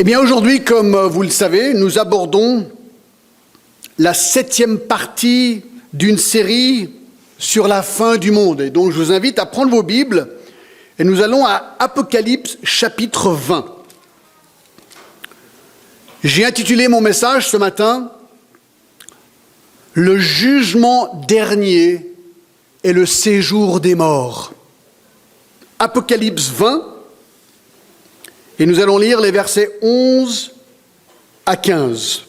Eh bien aujourd'hui, comme vous le savez, nous abordons la 7e partie d'une série sur la fin du monde. Et donc je vous invite à prendre vos Bibles et nous allons à Apocalypse chapitre 20. J'ai intitulé mon message ce matin « Le jugement dernier et le séjour des morts ». Apocalypse 20, et nous allons lire les versets 11 à 15.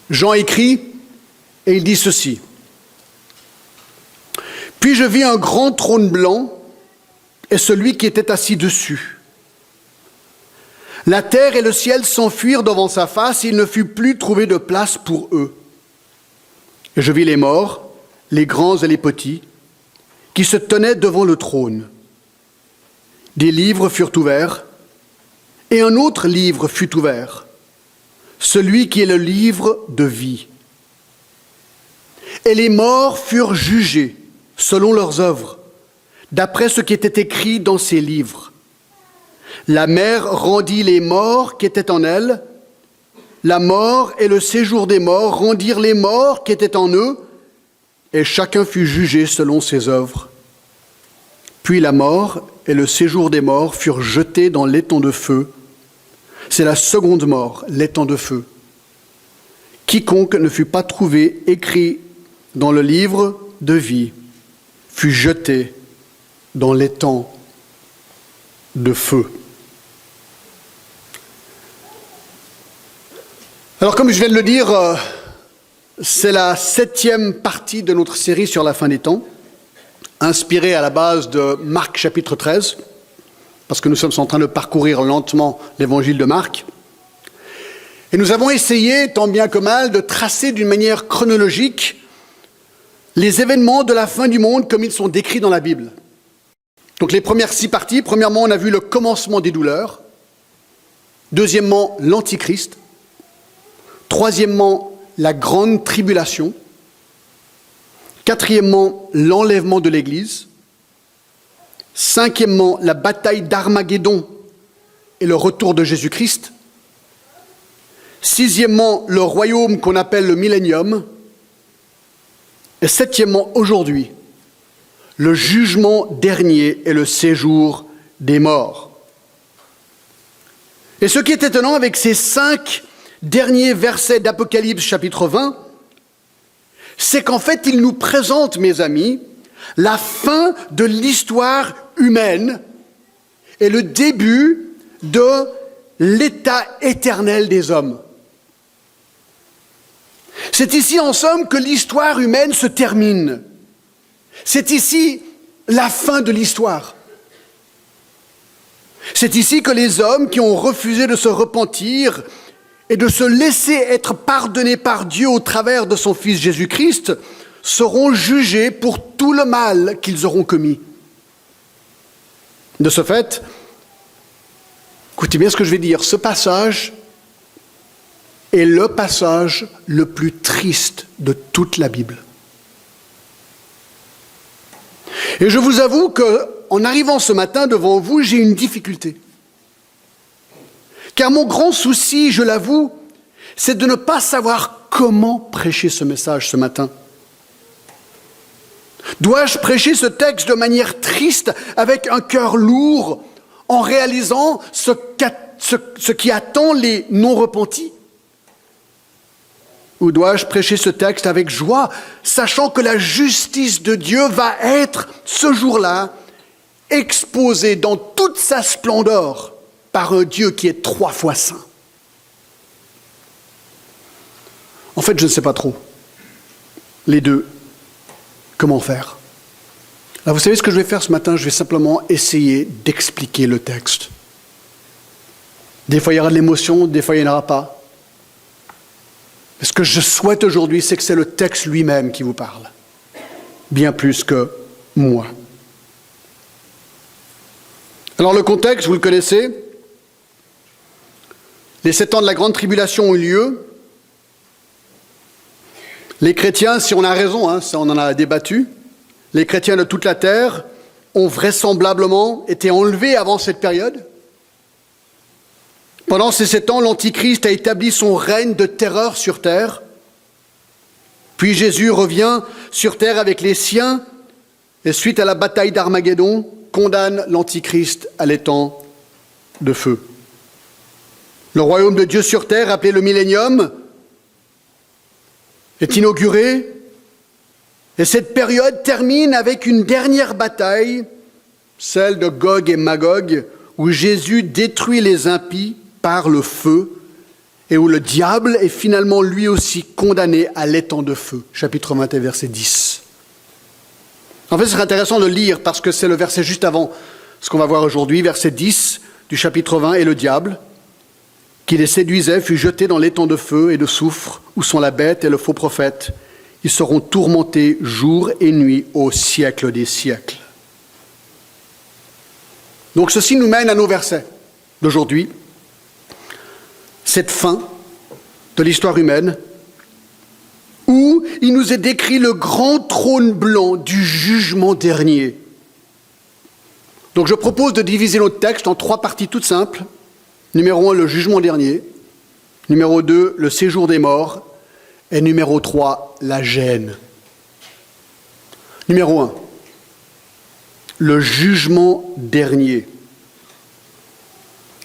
Jean écrit, et il dit ceci. « Puis je vis un grand trône blanc, et celui qui était assis dessus. La terre et le ciel s'enfuirent devant sa face, et il ne fut plus trouvé de place pour eux. Et je vis les morts, les grands et les petits, qui se tenaient devant le trône. Des livres furent ouverts, et un autre livre fut ouvert, celui qui est le livre de vie. Et les morts furent jugés selon leurs œuvres, d'après ce qui était écrit dans ces livres. La mer rendit les morts qui étaient en elle, la mort et le séjour des morts rendirent les morts qui étaient en eux, et chacun fut jugé selon ses œuvres. Puis la mort et le séjour des morts furent jetés dans l'étang de feu. C'est la seconde mort, l'étang de feu. Quiconque ne fut pas trouvé écrit dans le livre de vie fut jeté dans l'étang de feu. Alors comme je viens de le dire, c'est la 7e partie de notre série sur la fin des temps, inspirée à la base de Marc chapitre 13, parce que nous sommes en train de parcourir lentement l'évangile de Marc. Et nous avons essayé, tant bien que mal, de tracer d'une manière chronologique les événements de la fin du monde comme ils sont décrits dans la Bible. Donc les premières 6 parties, premièrement, on a vu le commencement des douleurs. Deuxièmement, l'Antichrist. Troisièmement, la grande tribulation. Quatrièmement, l'enlèvement de l'Église. Cinquièmement, la bataille d'Armageddon et le retour de Jésus-Christ. Sixièmement, le royaume qu'on appelle le millénium. Et septièmement, aujourd'hui, le jugement dernier et le séjour des morts. Et ce qui est étonnant avec ces 5 derniers versets d'Apocalypse chapitre 20, c'est qu'en fait, il nous présente, mes amis, la fin de l'histoire humaine et le début de l'état éternel des hommes. C'est ici, en somme, que l'histoire humaine se termine. C'est ici la fin de l'histoire. C'est ici que les hommes qui ont refusé de se repentir et de se laisser être pardonnés par Dieu au travers de son Fils Jésus-Christ seront jugés pour tout le mal qu'ils auront commis. De ce fait, écoutez bien ce que je vais dire, ce passage est le passage le plus triste de toute la Bible. Et je vous avoue qu'en arrivant ce matin devant vous, j'ai une difficulté. Car mon grand souci, je l'avoue, c'est de ne pas savoir comment prêcher ce message ce matin. Dois-je prêcher ce texte de manière triste, avec un cœur lourd, en réalisant ce qui attend les non-repentis ? Ou dois-je prêcher ce texte avec joie, sachant que la justice de Dieu va être, ce jour-là, exposée dans toute sa splendeur par un Dieu qui est 3 fois saint? En fait, je ne sais pas trop. Les deux. Comment faire? Alors, vous savez ce que je vais faire ce matin? Je vais simplement essayer d'expliquer le texte. Des fois, il y aura de l'émotion, des fois, il n'y en aura pas. Mais ce que je souhaite aujourd'hui, c'est que c'est le texte lui-même qui vous parle. Bien plus que moi. Alors, le contexte, vous le connaissez. Les 7 ans de la grande tribulation ont eu lieu. Les chrétiens, si on a raison, ça on en a débattu, les chrétiens de toute la terre ont vraisemblablement été enlevés avant cette période. Pendant ces 7 ans, l'Antichrist a établi son règne de terreur sur terre. Puis Jésus revient sur terre avec les siens et suite à la bataille d'Armageddon, condamne l'Antichrist à l'étang de feu. Le royaume de Dieu sur terre, appelé le millénium, est inauguré et cette période termine avec une dernière bataille, celle de Gog et Magog, où Jésus détruit les impies par le feu et où le diable est finalement lui aussi condamné à l'étang de feu. Chapitre 21, verset 10. En fait, ce serait intéressant de lire parce que c'est le verset juste avant ce qu'on va voir aujourd'hui, verset 10 du chapitre 20. « Et le diable, qui les séduisait, fut jeté dans l'étang de feu et de soufre, où sont la bête et le faux prophète. Ils seront tourmentés jour et nuit au siècle des siècles. » Donc ceci nous mène à nos versets d'aujourd'hui. Cette fin de l'histoire humaine, où il nous est décrit le grand trône blanc du jugement dernier. Donc je propose de diviser notre texte en 3 parties toutes simples. Numéro 1, le jugement dernier. Numéro 2, le séjour des morts. Et numéro 3, la gêne. Numéro 1, le jugement dernier.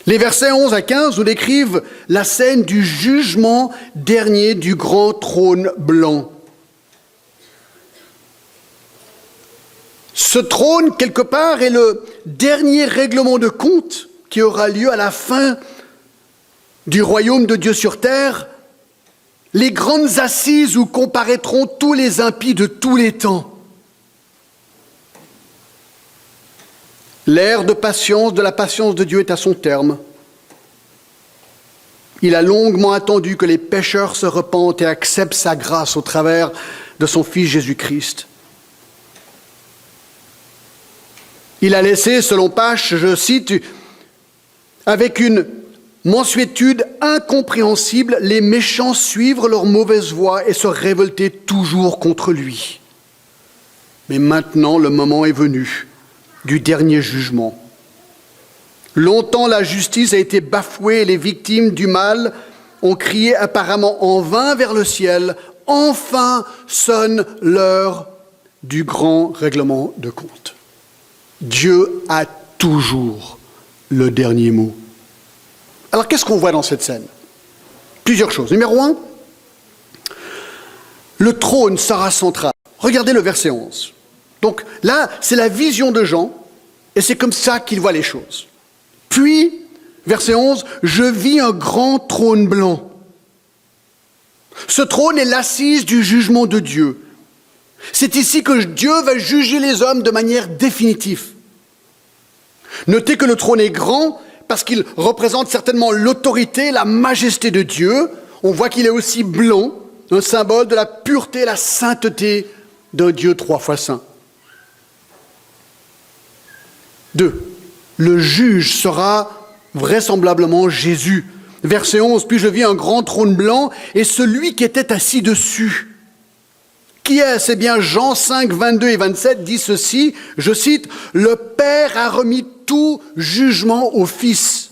Les versets 11 à 15 nous décrivent la scène du jugement dernier du grand trône blanc. Ce trône, quelque part, est le dernier règlement de compte qui aura lieu à la fin du royaume de Dieu sur terre, les grandes assises où comparaîtront tous les impies de tous les temps. L'ère de la patience de Dieu est à son terme. Il a longuement attendu que les pécheurs se repentent et acceptent sa grâce au travers de son Fils Jésus-Christ. Il a laissé, selon Pache, je cite, avec une mansuétude incompréhensible, les méchants suivre leur mauvaise voie et se révolter toujours contre lui. Mais maintenant, le moment est venu du dernier jugement. Longtemps, la justice a été bafouée et les victimes du mal ont crié apparemment en vain vers le ciel. Enfin sonne l'heure du grand règlement de compte. Dieu a toujours le dernier mot. Alors, qu'est-ce qu'on voit dans cette scène? Plusieurs choses. Numéro 1, le trône sera central. Regardez le verset 11. Donc là, c'est la vision de Jean, et c'est comme ça qu'il voit les choses. Puis, verset 11, « Je vis un grand trône blanc. » Ce trône est l'assise du jugement de Dieu. C'est ici que Dieu va juger les hommes de manière définitive. Notez que le trône est grand parce qu'il représente certainement l'autorité, la majesté de Dieu. On voit qu'il est aussi blanc, un symbole de la pureté et la sainteté d'un Dieu 3 fois saint. 2. Le juge sera vraisemblablement Jésus. Verset 11, « Puis je vis un grand trône blanc et celui qui était assis dessus. » Qui est-ce? Eh bien, Jean 5, 22 et 27 dit ceci, je cite, « Le Père a remis tout jugement au Fils.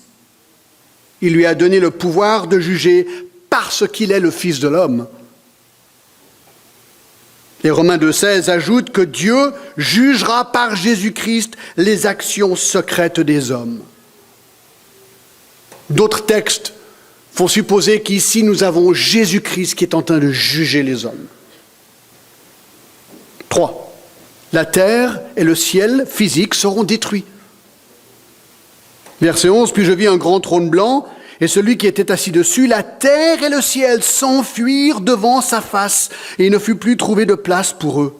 Il lui a donné le pouvoir de juger parce qu'il est le Fils de l'homme. » Et Romains 2,16 ajoute que Dieu jugera par Jésus-Christ les actions secrètes des hommes. D'autres textes font supposer qu'ici nous avons Jésus-Christ qui est en train de juger les hommes. 3. La terre et le ciel physique seront détruits. Verset 11, « Puis je vis un grand trône blanc, et celui qui était assis dessus, la terre et le ciel s'enfuirent devant sa face, et il ne fut plus trouvé de place pour eux. »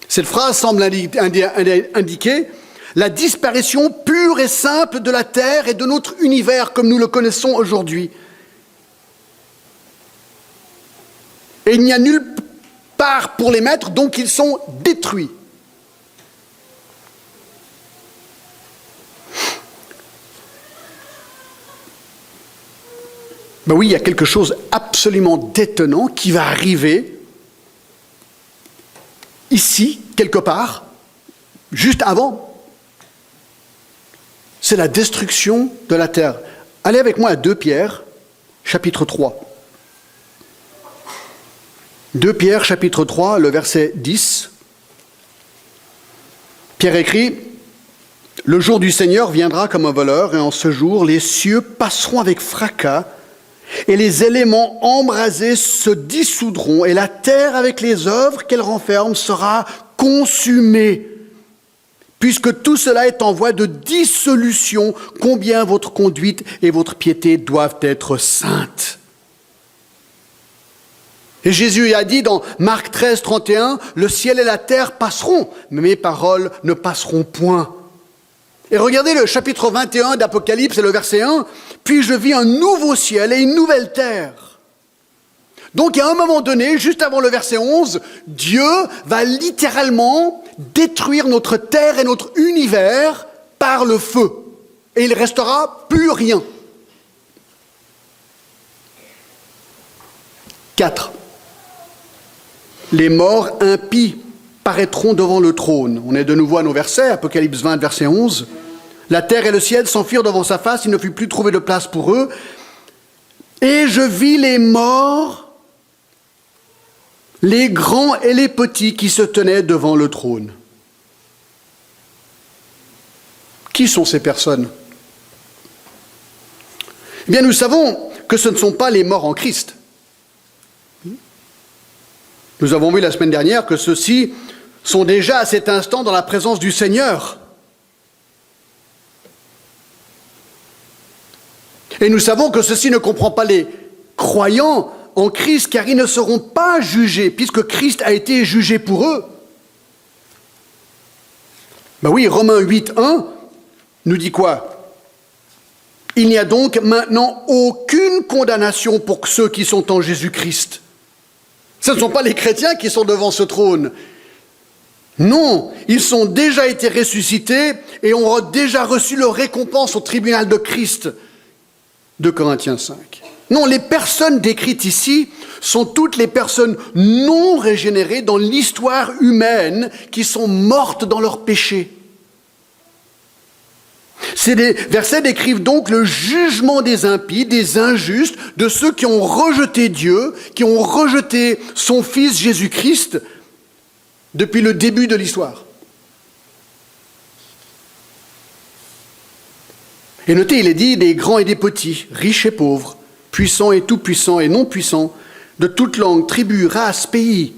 Cette phrase semble indiquer la disparition pure et simple de la terre et de notre univers comme nous le connaissons aujourd'hui. Et il n'y a nulle part pour les mettre, donc ils sont détruits. Ben oui, il y a quelque chose absolument d'étonnant qui va arriver ici, quelque part, juste avant. c'est la destruction de la terre. Allez avec moi à 2 Pierre, chapitre 3. 2 Pierre, chapitre 3, le verset 10. Pierre écrit, « Le jour du Seigneur viendra comme un voleur, et en ce jour, les cieux passeront avec fracas, et les éléments embrasés se dissoudront, et la terre avec les œuvres qu'elle renferme sera consumée. Puisque tout cela est en voie de dissolution, combien votre conduite et votre piété doivent être saintes. » Et Jésus a dit dans Marc 13, 31, « Le ciel et la terre passeront, mais mes paroles ne passeront point. » Et regardez le chapitre 21 d'Apocalypse et le verset 1, « Puis je vis un nouveau ciel et une nouvelle terre. » Donc à un moment donné, juste avant le verset 11, Dieu va littéralement détruire notre terre et notre univers par le feu. Et il ne restera plus rien. 4. Les morts impies paraîtront devant le trône. On est de nouveau à nos versets, Apocalypse 20, verset 11. La terre et le ciel s'enfuirent devant sa face, il ne fut plus trouvé de place pour eux. Et je vis les morts, les grands et les petits qui se tenaient devant le trône. Qui sont ces personnes? Eh bien, nous savons que ce ne sont pas les morts en Christ. Nous avons vu la semaine dernière que ceux-ci sont déjà à cet instant dans la présence du Seigneur. Et nous savons que ceci ne comprend pas les croyants en Christ, car ils ne seront pas jugés, puisque Christ a été jugé pour eux. Ben oui, Romains 8, 1 nous dit quoi? Il n'y a donc maintenant aucune condamnation pour ceux qui sont en Jésus-Christ. Ce ne sont pas les chrétiens qui sont devant ce trône. Non, ils ont déjà été ressuscités et ont déjà reçu leur récompense au tribunal de Christ. 2 Corinthiens 5. Non, les personnes décrites ici sont toutes les personnes non régénérées dans l'histoire humaine qui sont mortes dans leurs péchés. Ces versets décrivent donc le jugement des impies, des injustes, de ceux qui ont rejeté Dieu, qui ont rejeté son Fils Jésus-Christ depuis le début de l'histoire. Et notez, il est dit des grands et des petits, riches et pauvres, puissants et tout-puissants et non-puissants, de toute langue, tribu, race, pays.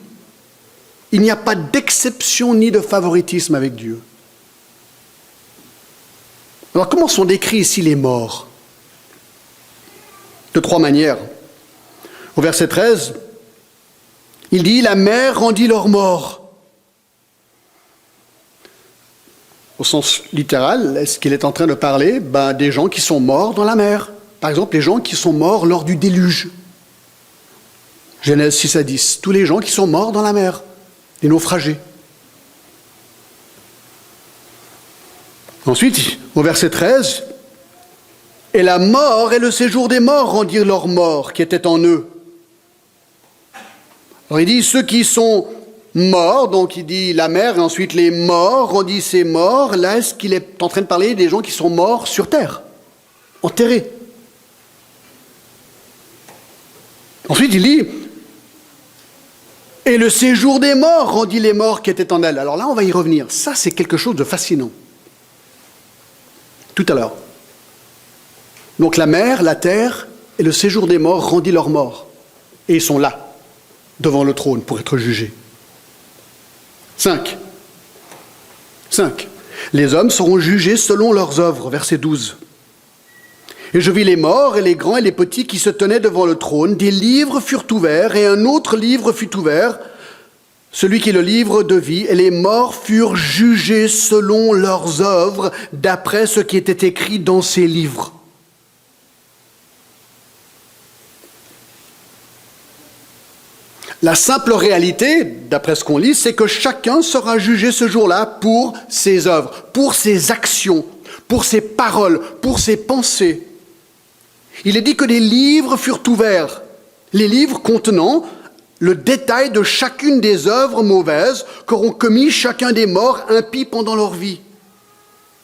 Il n'y a pas d'exception ni de favoritisme avec Dieu. Alors comment sont décrits ici les morts? De 3 manières. Au verset 13, il dit « La mer rendit leurs morts ». Au sens littéral, est-ce qu'il est en train de parler des gens qui sont morts dans la mer? Par exemple, les gens qui sont morts lors du déluge. Genèse 6 à 10. Tous les gens qui sont morts dans la mer, les naufragés. Ensuite, au verset 13, « Et la mort et le séjour des morts rendirent leurs morts qui étaient en eux. » Alors il dit, ceux qui sont morts, donc il dit la mer, et ensuite les morts, rendit ces morts. Là, est-ce qu'il est en train de parler des gens qui sont morts sur terre, enterrés? Ensuite, il dit, « Et le séjour des morts rendit les morts qui étaient en elle. » Alors là, on va y revenir. Ça, c'est quelque chose de fascinant. Tout à l'heure. Donc la mer, la terre et le séjour des morts rendit leurs morts. Et ils sont là, devant le trône, pour être jugés. 5. Les hommes seront jugés selon leurs œuvres, verset 12. Et je vis les morts et les grands et les petits qui se tenaient devant le trône. Des livres furent ouverts et un autre livre fut ouvert, celui qui est le livre de vie, et les morts furent jugés selon leurs œuvres, d'après ce qui était écrit dans ces livres. La simple réalité, d'après ce qu'on lit, c'est que chacun sera jugé ce jour-là pour ses œuvres, pour ses actions, pour ses paroles, pour ses pensées. Il est dit que des livres furent ouverts, les livres contenant le détail de chacune des œuvres mauvaises qu'auront commis chacun des morts impies pendant leur vie.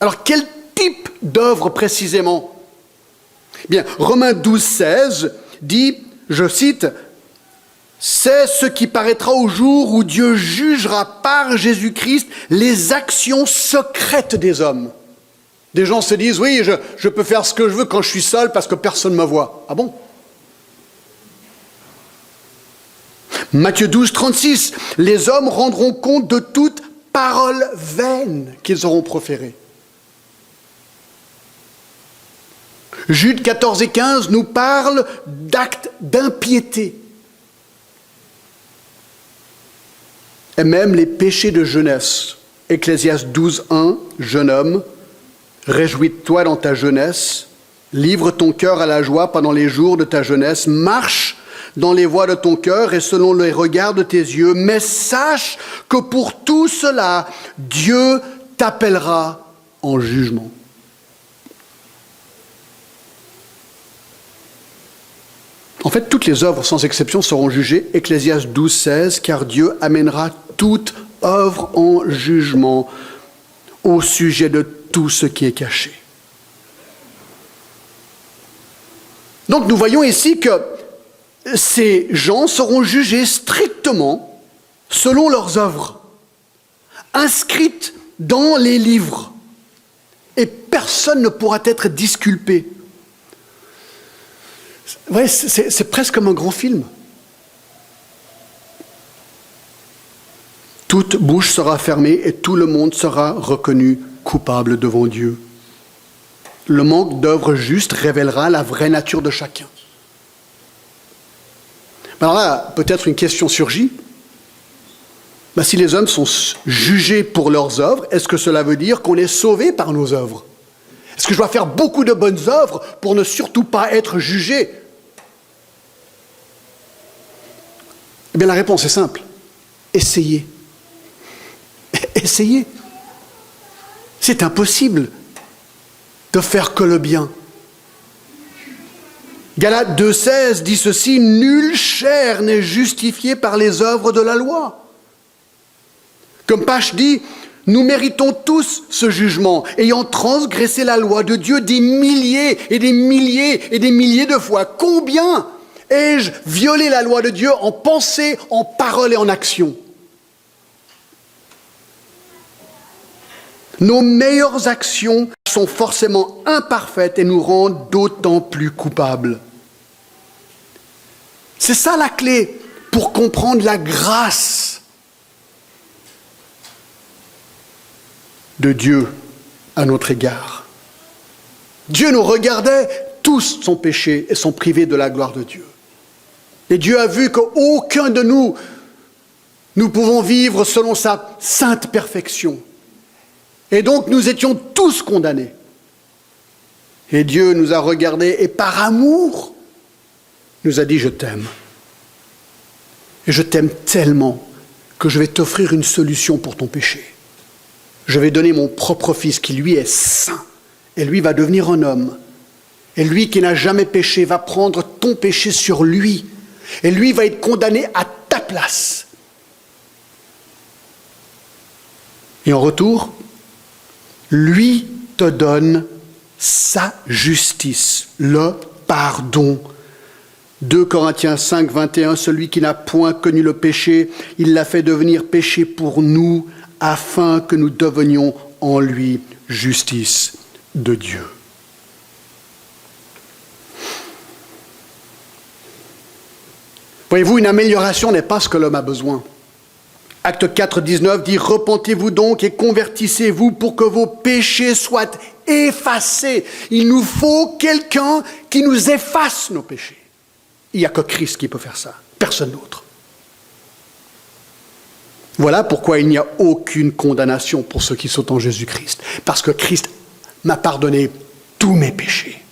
Alors, quel type d'œuvre précisément? Bien, Romains 12, 16 dit, je cite, « C'est ce qui paraîtra au jour où Dieu jugera par Jésus-Christ les actions secrètes des hommes. » Des gens se disent, oui, je peux faire ce que je veux quand je suis seul parce que personne ne me voit. Ah bon? Matthieu 12, 36, « Les hommes rendront compte de toute parole vaine qu'ils auront proférée. » Jude 14 et 15 nous parlent d'actes d'impiété. Et même les péchés de jeunesse. Ecclésiaste 12, 1, jeune homme, réjouis-toi dans ta jeunesse, livre ton cœur à la joie pendant les jours de ta jeunesse, marche dans les voies de ton cœur et selon les regards de tes yeux, mais sache que pour tout cela, Dieu t'appellera en jugement. En fait, toutes les œuvres, sans exception, seront jugées, Ecclésiaste 12, 16, car Dieu amènera toute œuvre en jugement au sujet de tout ce qui est caché. Donc nous voyons ici que ces gens seront jugés strictement selon leurs œuvres, inscrites dans les livres, et personne ne pourra être disculpé. Ouais, c'est presque comme un grand film. Toute bouche sera fermée et tout le monde sera reconnu coupable devant Dieu. Le manque d'œuvres justes révélera la vraie nature de chacun. Alors là, peut-être une question surgit. Si les hommes sont jugés pour leurs œuvres, est-ce que cela veut dire qu'on est sauvé par nos œuvres? Est-ce que je dois faire beaucoup de bonnes œuvres pour ne surtout pas être jugé? Eh bien, la réponse est simple. Essayez. Essayez. C'est impossible de faire que le bien. Galates 2,16 dit ceci, « Nulle chair n'est justifiée par les œuvres de la loi. » Comme Pache dit, « Nous méritons tous ce jugement, ayant transgressé la loi de Dieu des milliers et des milliers et des milliers de fois. Combien ai-je violé la loi de Dieu en pensée, en parole et en action? » Nos meilleures actions sont forcément imparfaites et nous rendent d'autant plus coupables. C'est ça la clé pour comprendre la grâce de Dieu à notre égard. Dieu nous regardait, tous sont péchés et sont privés de la gloire de Dieu. Et Dieu a vu qu'aucun de nous pouvons vivre selon sa sainte perfection. Et donc nous étions tous condamnés. Et Dieu nous a regardés et par amour nous a dit « Je t'aime. Et je t'aime tellement que je vais t'offrir une solution pour ton péché. Je vais donner mon propre fils qui lui est saint. Et lui va devenir un homme. Et lui qui n'a jamais péché va prendre ton péché sur lui. Et lui va être condamné à ta place. Et en retour, lui te donne sa justice, le pardon. 2 Corinthiens 5, 21, celui qui n'a point connu le péché, il l'a fait devenir péché pour nous, afin que nous devenions en lui justice de Dieu. Voyez-vous, une amélioration n'est pas ce que l'homme a besoin. Acte 4, 19 dit « Repentez-vous donc et convertissez-vous pour que vos péchés soient effacés. » Il nous faut quelqu'un qui nous efface nos péchés. Il n'y a que Christ qui peut faire ça, personne d'autre. Voilà pourquoi il n'y a aucune condamnation pour ceux qui sont en Jésus-Christ. Parce que Christ m'a pardonné tous mes péchés.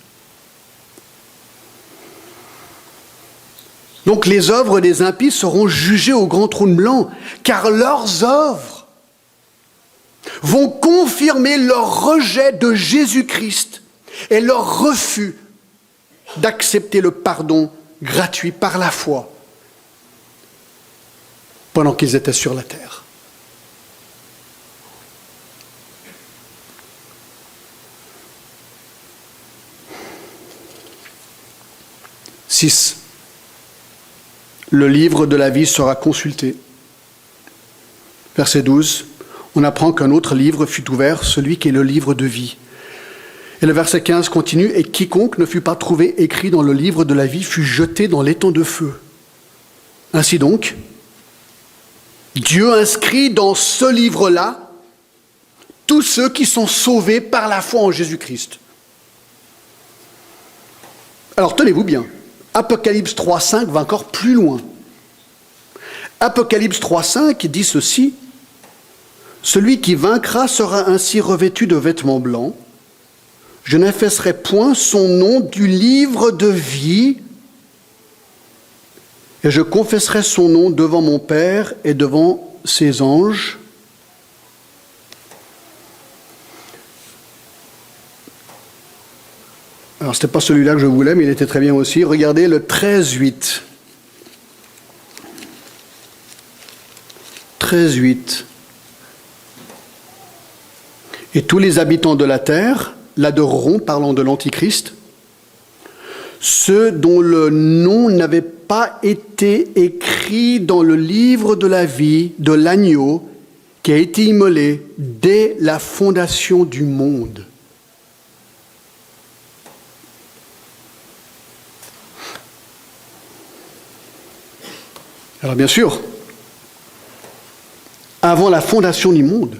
Donc les œuvres des impies seront jugées au grand trône blanc, car leurs œuvres vont confirmer leur rejet de Jésus-Christ et leur refus d'accepter le pardon gratuit par la foi pendant qu'ils étaient sur la terre. 6. Le livre de la vie sera consulté. Verset 12. On apprend qu'un autre livre fut ouvert, celui qui est le livre de vie. Et le verset 15 continue. Et quiconque ne fut pas trouvé écrit dans le livre de la vie fut jeté dans l'étang de feu. Ainsi donc, Dieu inscrit dans ce livre-là tous ceux qui sont sauvés par la foi en Jésus-Christ. Alors tenez-vous bien, Apocalypse 3.5 va encore plus loin. Apocalypse 3.5 dit ceci: celui qui vaincra sera ainsi revêtu de vêtements blancs. Je n'effacerai point son nom du livre de vie, et je confesserai son nom devant mon Père et devant ses anges. Alors, ce n'était pas celui-là que je voulais, mais il était très bien aussi. Regardez le 13.8. 13.8. Et tous les habitants de la terre l'adoreront, parlant de l'Antichrist, ceux dont le nom n'avait pas été écrit dans le livre de la vie de l'agneau qui a été immolé dès la fondation du monde. Alors bien sûr, avant la fondation du monde,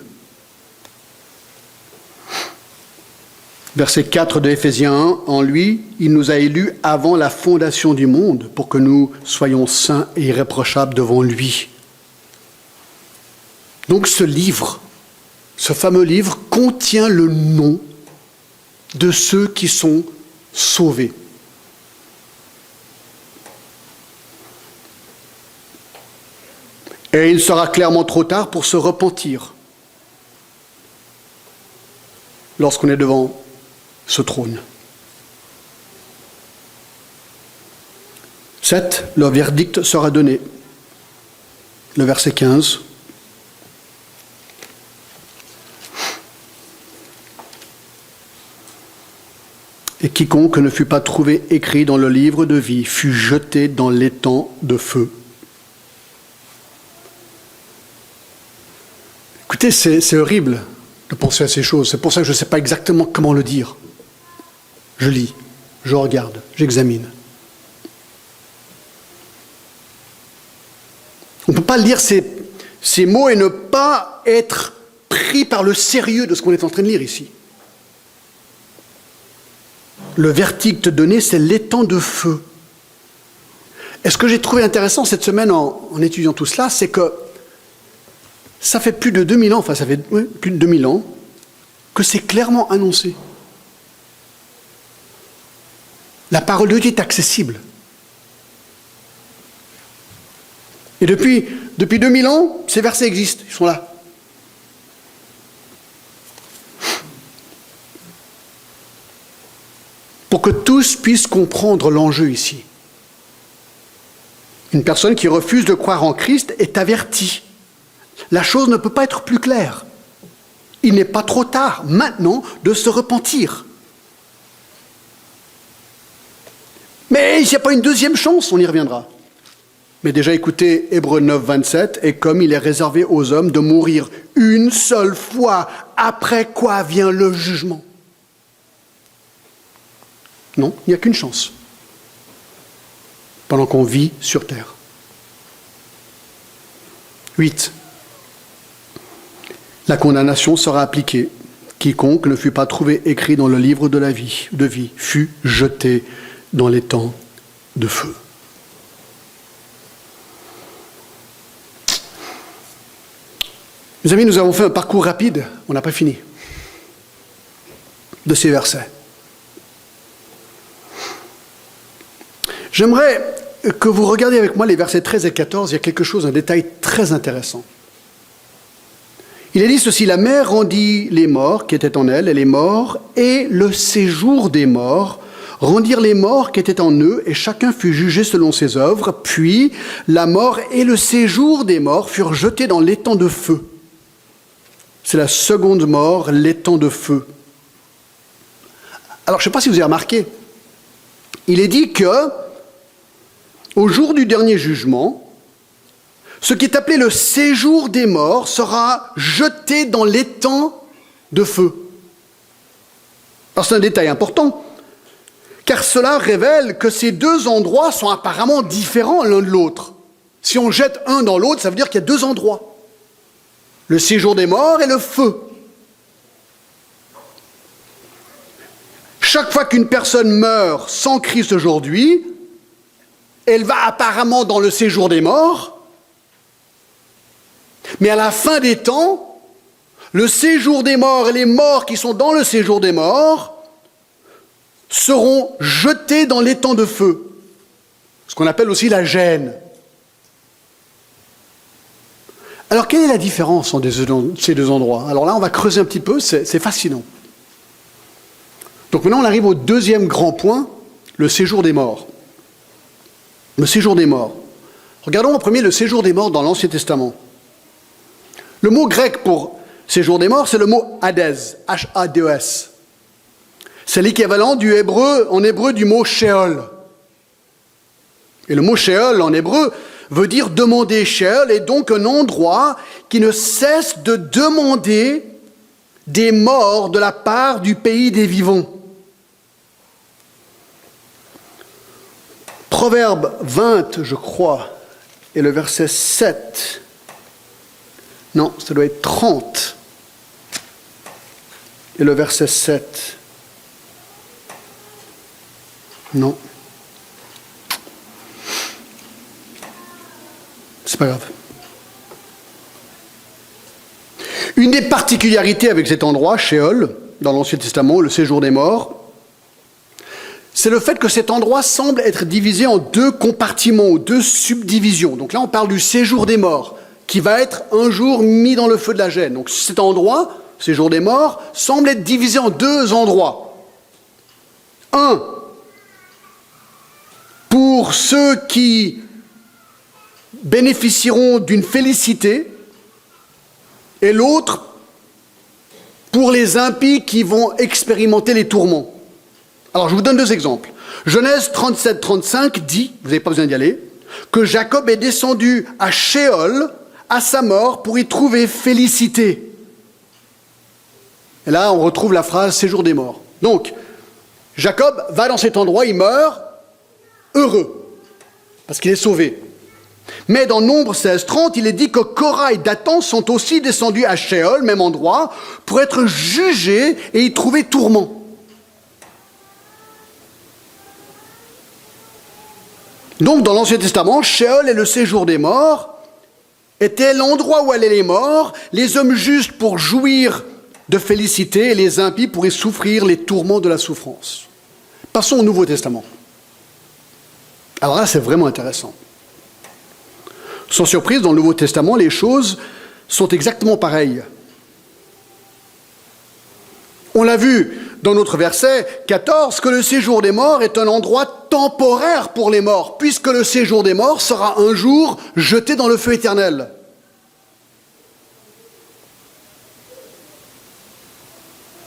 verset 4 de Éphésiens 1, en lui, il nous a élus avant la fondation du monde pour que nous soyons saints et irréprochables devant lui. Donc ce livre, ce fameux livre, contient le nom de ceux qui sont sauvés. Et il sera clairement trop tard pour se repentir lorsqu'on est devant ce trône. 7. Le verdict sera donné. Le verset 15. Et quiconque ne fut pas trouvé écrit dans le livre de vie fut jeté dans l'étang de feu. Écoutez, c'est horrible de penser à ces choses. C'est pour ça que je ne sais pas exactement comment le dire. Je lis, je regarde, j'examine. On ne peut pas lire ces mots et ne pas être pris par le sérieux de ce qu'on est en train de lire ici. Le verdict donné, c'est l'étang de feu. Et ce que j'ai trouvé intéressant cette semaine en étudiant tout cela, c'est que ça fait plus de 2000 ans, plus de 2000 ans, que c'est clairement annoncé. La parole de Dieu est accessible. Et depuis 2000 ans, ces versets existent, ils sont là. Pour que tous puissent comprendre l'enjeu ici. Une personne qui refuse de croire en Christ est avertie. La chose ne peut pas être plus claire. Il n'est pas trop tard, maintenant, de se repentir. Mais il n'y a pas une deuxième chance, on y reviendra. Mais déjà, écoutez Hébreux 9, 27, et comme il est réservé aux hommes de mourir une seule fois, après quoi vient le jugement. Non, il n'y a qu'une chance, pendant qu'on vit sur terre. 8. La condamnation sera appliquée. Quiconque ne fut pas trouvé écrit dans le livre de la vie, fut jeté dans l'étang de feu. Mes amis, nous avons fait un parcours rapide, on n'a pas fini, de ces versets. J'aimerais que vous regardiez avec moi les versets 13 et 14, il y a quelque chose, un détail très intéressant. Il est dit ceci: la mer rendit les morts qui étaient en elle, et les morts, et le séjour des morts rendirent les morts qui étaient en eux, et chacun fut jugé selon ses œuvres. Puis la mort et le séjour des morts furent jetés dans l'étang de feu. C'est la seconde mort, l'étang de feu. Alors, je ne sais pas si vous avez remarqué, il est dit que au jour du dernier jugement, ce qui est appelé le séjour des morts sera jeté dans l'étang de feu. Alors c'est un détail important, car cela révèle que ces deux endroits sont apparemment différents l'un de l'autre. Si on jette un dans l'autre, ça veut dire qu'il y a deux endroits. Le séjour des morts et le feu. Chaque fois qu'une personne meurt sans Christ aujourd'hui, elle va apparemment dans le séjour des morts, mais à la fin des temps, le séjour des morts et les morts qui sont dans le séjour des morts seront jetés dans l'étang de feu, ce qu'on appelle aussi la gêne. Alors, quelle est la différence entre ces deux endroits? Alors là, on va creuser un petit peu, c'est fascinant. Donc maintenant, on arrive au deuxième grand point, le séjour des morts. Le séjour des morts. Regardons en premier le séjour des morts dans l'Ancien Testament. Le mot grec pour séjour des morts, c'est le mot Hadès, H-A-D-E-S. C'est l'équivalent en hébreu du mot Sheol. Et le mot Sheol en hébreu veut dire demander. Sheol est donc un endroit qui ne cesse de demander des morts de la part du pays des vivants. Proverbe 20, je crois, et le verset 7. Non, ça doit être 30. Et le verset 7. Non. C'est pas grave. Une des particularités avec cet endroit, Sheol, dans l'Ancien Testament, le séjour des morts, c'est le fait que cet endroit semble être divisé en deux compartiments, ou deux subdivisions. Donc là, on parle du séjour des morts, qui va être un jour mis dans le feu de la gêne. Donc cet endroit, séjour des morts, semble être divisé en deux endroits. Un, pour ceux qui bénéficieront d'une félicité, et l'autre pour les impies qui vont expérimenter les tourments. Alors je vous donne deux exemples. Genèse 37-35 dit, vous n'avez pas besoin d'y aller, que Jacob est descendu à Sheol à sa mort pour y trouver félicité. Et là on retrouve la phrase séjour des morts. Donc Jacob va dans cet endroit, il meurt heureux parce qu'il est sauvé. Mais dans Nombre 16-30, il est dit que Korah et Dathan sont aussi descendus à Sheol, même endroit, pour être jugés et y trouver tourment. Donc dans l'Ancien Testament, Sheol et le séjour des morts étaient l'endroit où allaient les morts, les hommes justes pour jouir de félicité et les impies pour y souffrir les tourments de la souffrance. Passons au Nouveau Testament. Alors là, c'est vraiment intéressant. Sans surprise, dans le Nouveau Testament, les choses sont exactement pareilles. On l'a vu dans notre verset 14 que le séjour des morts est un endroit temporaire pour les morts, puisque le séjour des morts sera un jour jeté dans le feu éternel.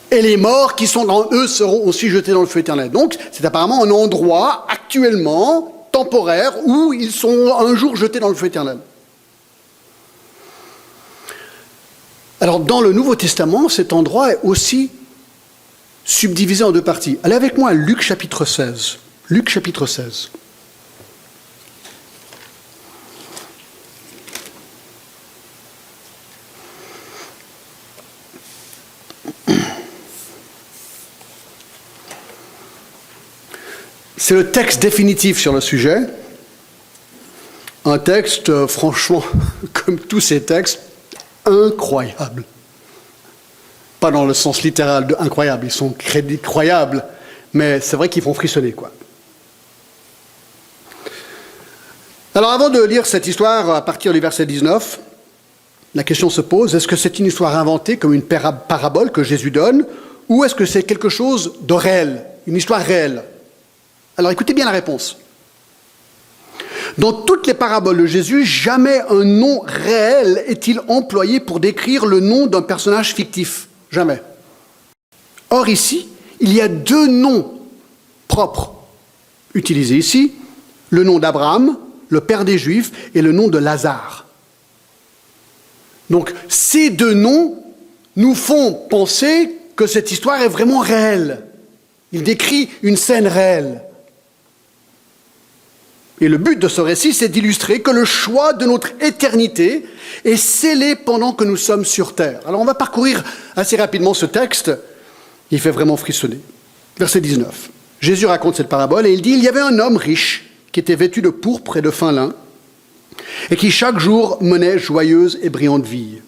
Et les morts qui sont dans eux seront aussi jetés dans le feu éternel. Donc, c'est apparemment un endroit actuellement temporaire où ils sont un jour jetés dans le feu éternel. Alors, dans le Nouveau Testament, cet endroit est aussi subdivisé en deux parties. Allez avec moi à Luc chapitre 16. Luc chapitre 16. C'est le texte définitif sur le sujet. Un texte, franchement, comme tous ces textes, incroyable. Pas dans le sens littéral de incroyable, ils sont croyables, mais c'est vrai qu'ils font frissonner, quoi. Alors avant de lire cette histoire à partir du verset 19, la question se pose, est-ce que c'est une histoire inventée comme une parabole que Jésus donne, ou est-ce que c'est quelque chose de réel, une histoire réelle? Alors écoutez bien la réponse. Dans toutes les paraboles de Jésus, jamais un nom réel est-il employé pour décrire le nom d'un personnage fictif. Jamais. Or ici, il y a deux noms propres utilisés ici, le nom d'Abraham, le père des Juifs, et le nom de Lazare. Donc ces deux noms nous font penser que cette histoire est vraiment réelle. Il décrit une scène réelle. Et le but de ce récit, c'est d'illustrer que le choix de notre éternité est scellé pendant que nous sommes sur terre. Alors on va parcourir assez rapidement ce texte. Il fait vraiment frissonner. Verset 19. Jésus raconte cette parabole et il dit « Il y avait un homme riche qui était vêtu de pourpre et de fin lin et qui chaque jour menait joyeuse et brillante vie.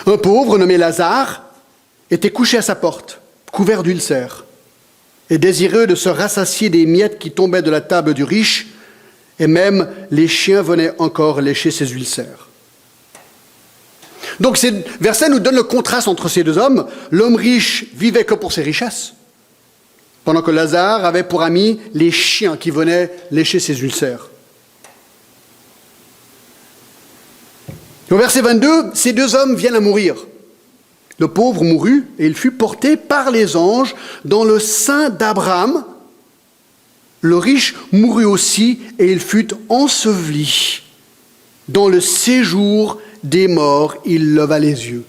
Un pauvre nommé Lazare était couché à sa porte, couvert d'ulcères, et désireux de se rassasier des miettes qui tombaient de la table du riche, et même les chiens venaient encore lécher ses ulcères. » Donc ces versets nous donnent le contraste entre ces deux hommes. L'homme riche vivait que pour ses richesses, pendant que Lazare avait pour amis les chiens qui venaient lécher ses ulcères. Au verset 22, ces deux hommes viennent à mourir. Le pauvre mourut et il fut porté par les anges dans le sein d'Abraham. Le riche mourut aussi et il fut enseveli. Dans le séjour des morts, il leva les yeux.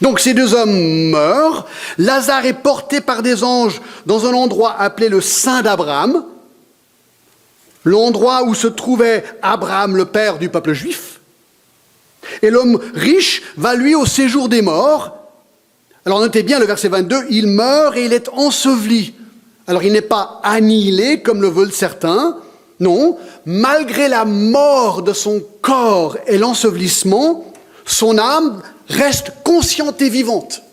Donc ces deux hommes meurent. Lazare est porté par des anges dans un endroit appelé le sein d'Abraham, l'endroit où se trouvait Abraham, le père du peuple juif. Et l'homme riche va lui au séjour des morts. Alors notez bien le verset 22, il meurt et il est enseveli. Alors il n'est pas annihilé comme le veulent certains. Non, malgré la mort de son corps et l'ensevelissement, son âme reste consciente et vivante.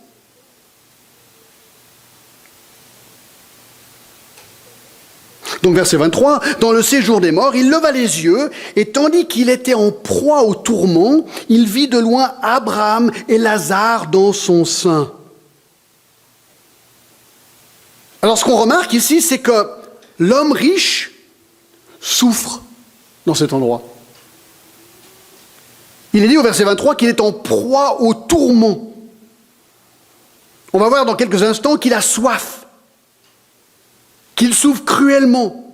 Donc verset 23, dans le séjour des morts, il leva les yeux, et tandis qu'il était en proie au tourment, il vit de loin Abraham et Lazare dans son sein. Alors ce qu'on remarque ici, c'est que l'homme riche souffre dans cet endroit. Il est dit au verset 23 qu'il est en proie au tourment. On va voir dans quelques instants qu'il a soif, qu'il souffre cruellement,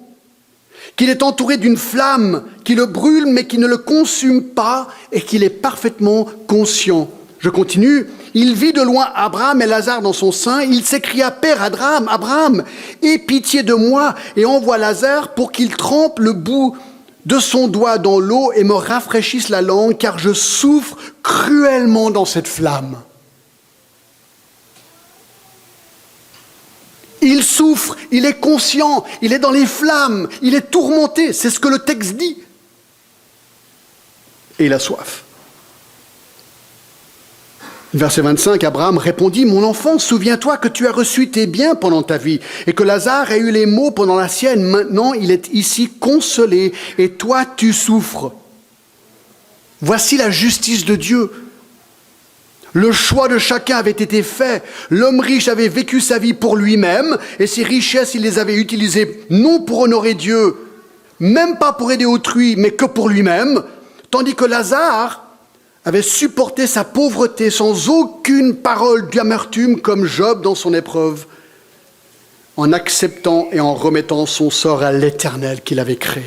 qu'il est entouré d'une flamme qui le brûle mais qui ne le consume pas et qu'il est parfaitement conscient. Je continue. Il vit de loin Abraham et Lazare dans son sein. Il s'écria, « Père Abraham, Abraham, aie pitié de moi et envoie Lazare pour qu'il trempe le bout de son doigt dans l'eau et me rafraîchisse la langue, car je souffre cruellement dans cette flamme. » Il souffre, il est conscient, il est dans les flammes, il est tourmenté, c'est ce que le texte dit. Et il a soif. Verset 25, Abraham répondit, « Mon enfant, souviens-toi que tu as reçu tes biens pendant ta vie, et que Lazare a eu les maux pendant la sienne. Maintenant, il est ici consolé, et toi, tu souffres. » Voici la justice de Dieu. Le choix de chacun avait été fait. L'homme riche avait vécu sa vie pour lui-même, et ses richesses, il les avait utilisées non pour honorer Dieu, même pas pour aider autrui, mais que pour lui-même, tandis que Lazare avait supporté sa pauvreté sans aucune parole d'amertume comme Job dans son épreuve, en acceptant et en remettant son sort à l'Éternel qu'il avait créé.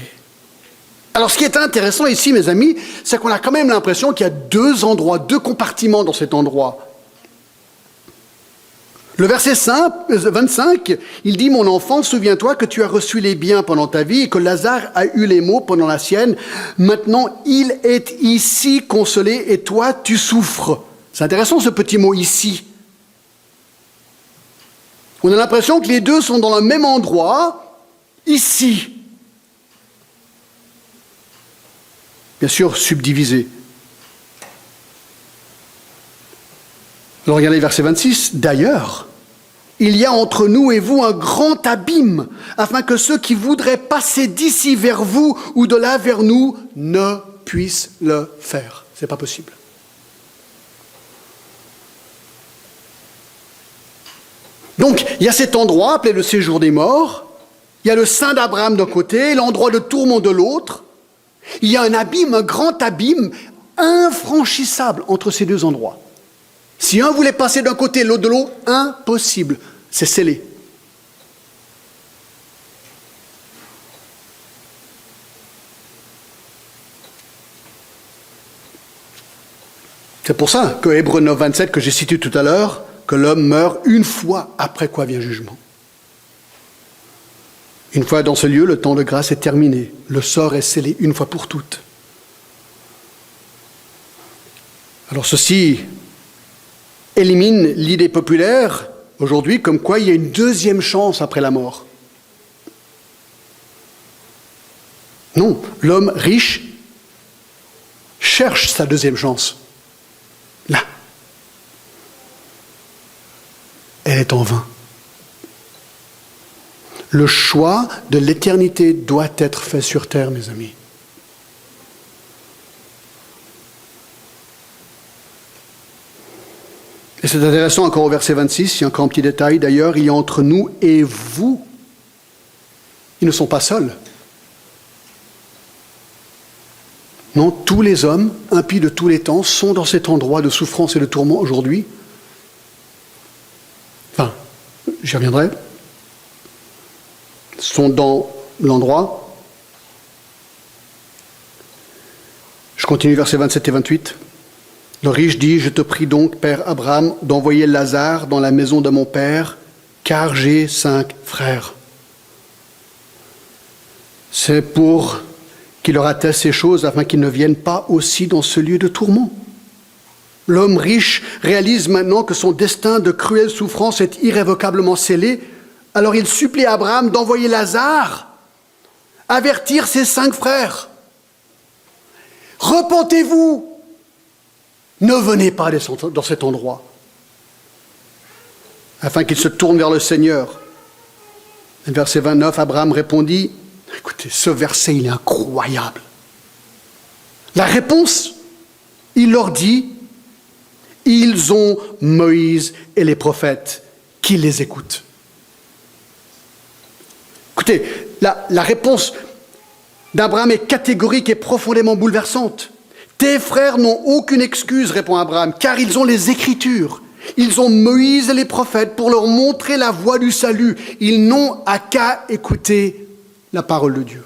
Alors ce qui est intéressant ici, mes amis, c'est qu'on a quand même l'impression qu'il y a deux endroits, deux compartiments dans cet endroit. Le verset 25, il dit « Mon enfant, souviens-toi que tu as reçu les biens pendant ta vie et que Lazare a eu les maux pendant la sienne. Maintenant, il est ici consolé et toi, tu souffres. » C'est intéressant ce petit mot « ici ». On a l'impression que les deux sont dans le même endroit, ici. Bien sûr, subdivisés. Alors regardez verset 26. « D'ailleurs, il y a entre nous et vous un grand abîme, afin que ceux qui voudraient passer d'ici vers vous ou de là vers nous ne puissent le faire. » Ce n'est pas possible. Donc, il y a cet endroit appelé le séjour des morts, il y a le sein d'Abraham d'un côté, l'endroit de tourment de l'autre. Il y a un abîme, un grand abîme, infranchissable entre ces deux endroits. Si un voulait passer d'un côté, l'autre de l'autre, impossible. C'est scellé. C'est pour ça que Hébreux 9, 27, que j'ai cité tout à l'heure, que l'homme meurt une fois, après quoi vient jugement. Une fois dans ce lieu, le temps de grâce est terminé. Le sort est scellé une fois pour toutes. Alors ceci élimine l'idée populaire aujourd'hui comme quoi il y a une deuxième chance après la mort. Non, l'homme riche cherche sa deuxième chance. Là. Elle est en vain. Le choix de l'éternité doit être fait sur terre, mes amis. Et c'est intéressant encore au verset 26, il y a encore un petit détail d'ailleurs, il y a entre nous et vous. Ils ne sont pas seuls. Non, tous les hommes, impies de tous les temps, sont dans cet endroit de souffrance et de tourment aujourd'hui. Enfin, j'y reviendrai. Sont dans l'endroit. Je continue versets 27 et 28. Le riche dit, je te prie donc, Père Abraham, d'envoyer Lazare dans la maison de mon père, car j'ai 5 frères. C'est pour qu'il leur atteste ces choses afin qu'ils ne viennent pas aussi dans ce lieu de tourment. L'homme riche réalise maintenant que son destin de cruelle souffrance est irrévocablement scellé. Alors il supplie Abraham d'envoyer Lazare, avertir ses 5 frères. Repentez-vous, ne venez pas dans cet endroit, afin qu'ils se tournent vers le Seigneur. Verset 29, Abraham répondit, écoutez, ce verset il est incroyable. La réponse, il leur dit, ils ont Moïse et les prophètes qui les écoutent. Écoutez, la réponse d'Abraham est catégorique et profondément bouleversante. Tes frères n'ont aucune excuse, répond Abraham, car ils ont les Écritures. Ils ont Moïse et les prophètes pour leur montrer la voie du salut. Ils n'ont qu'à écouter la parole de Dieu.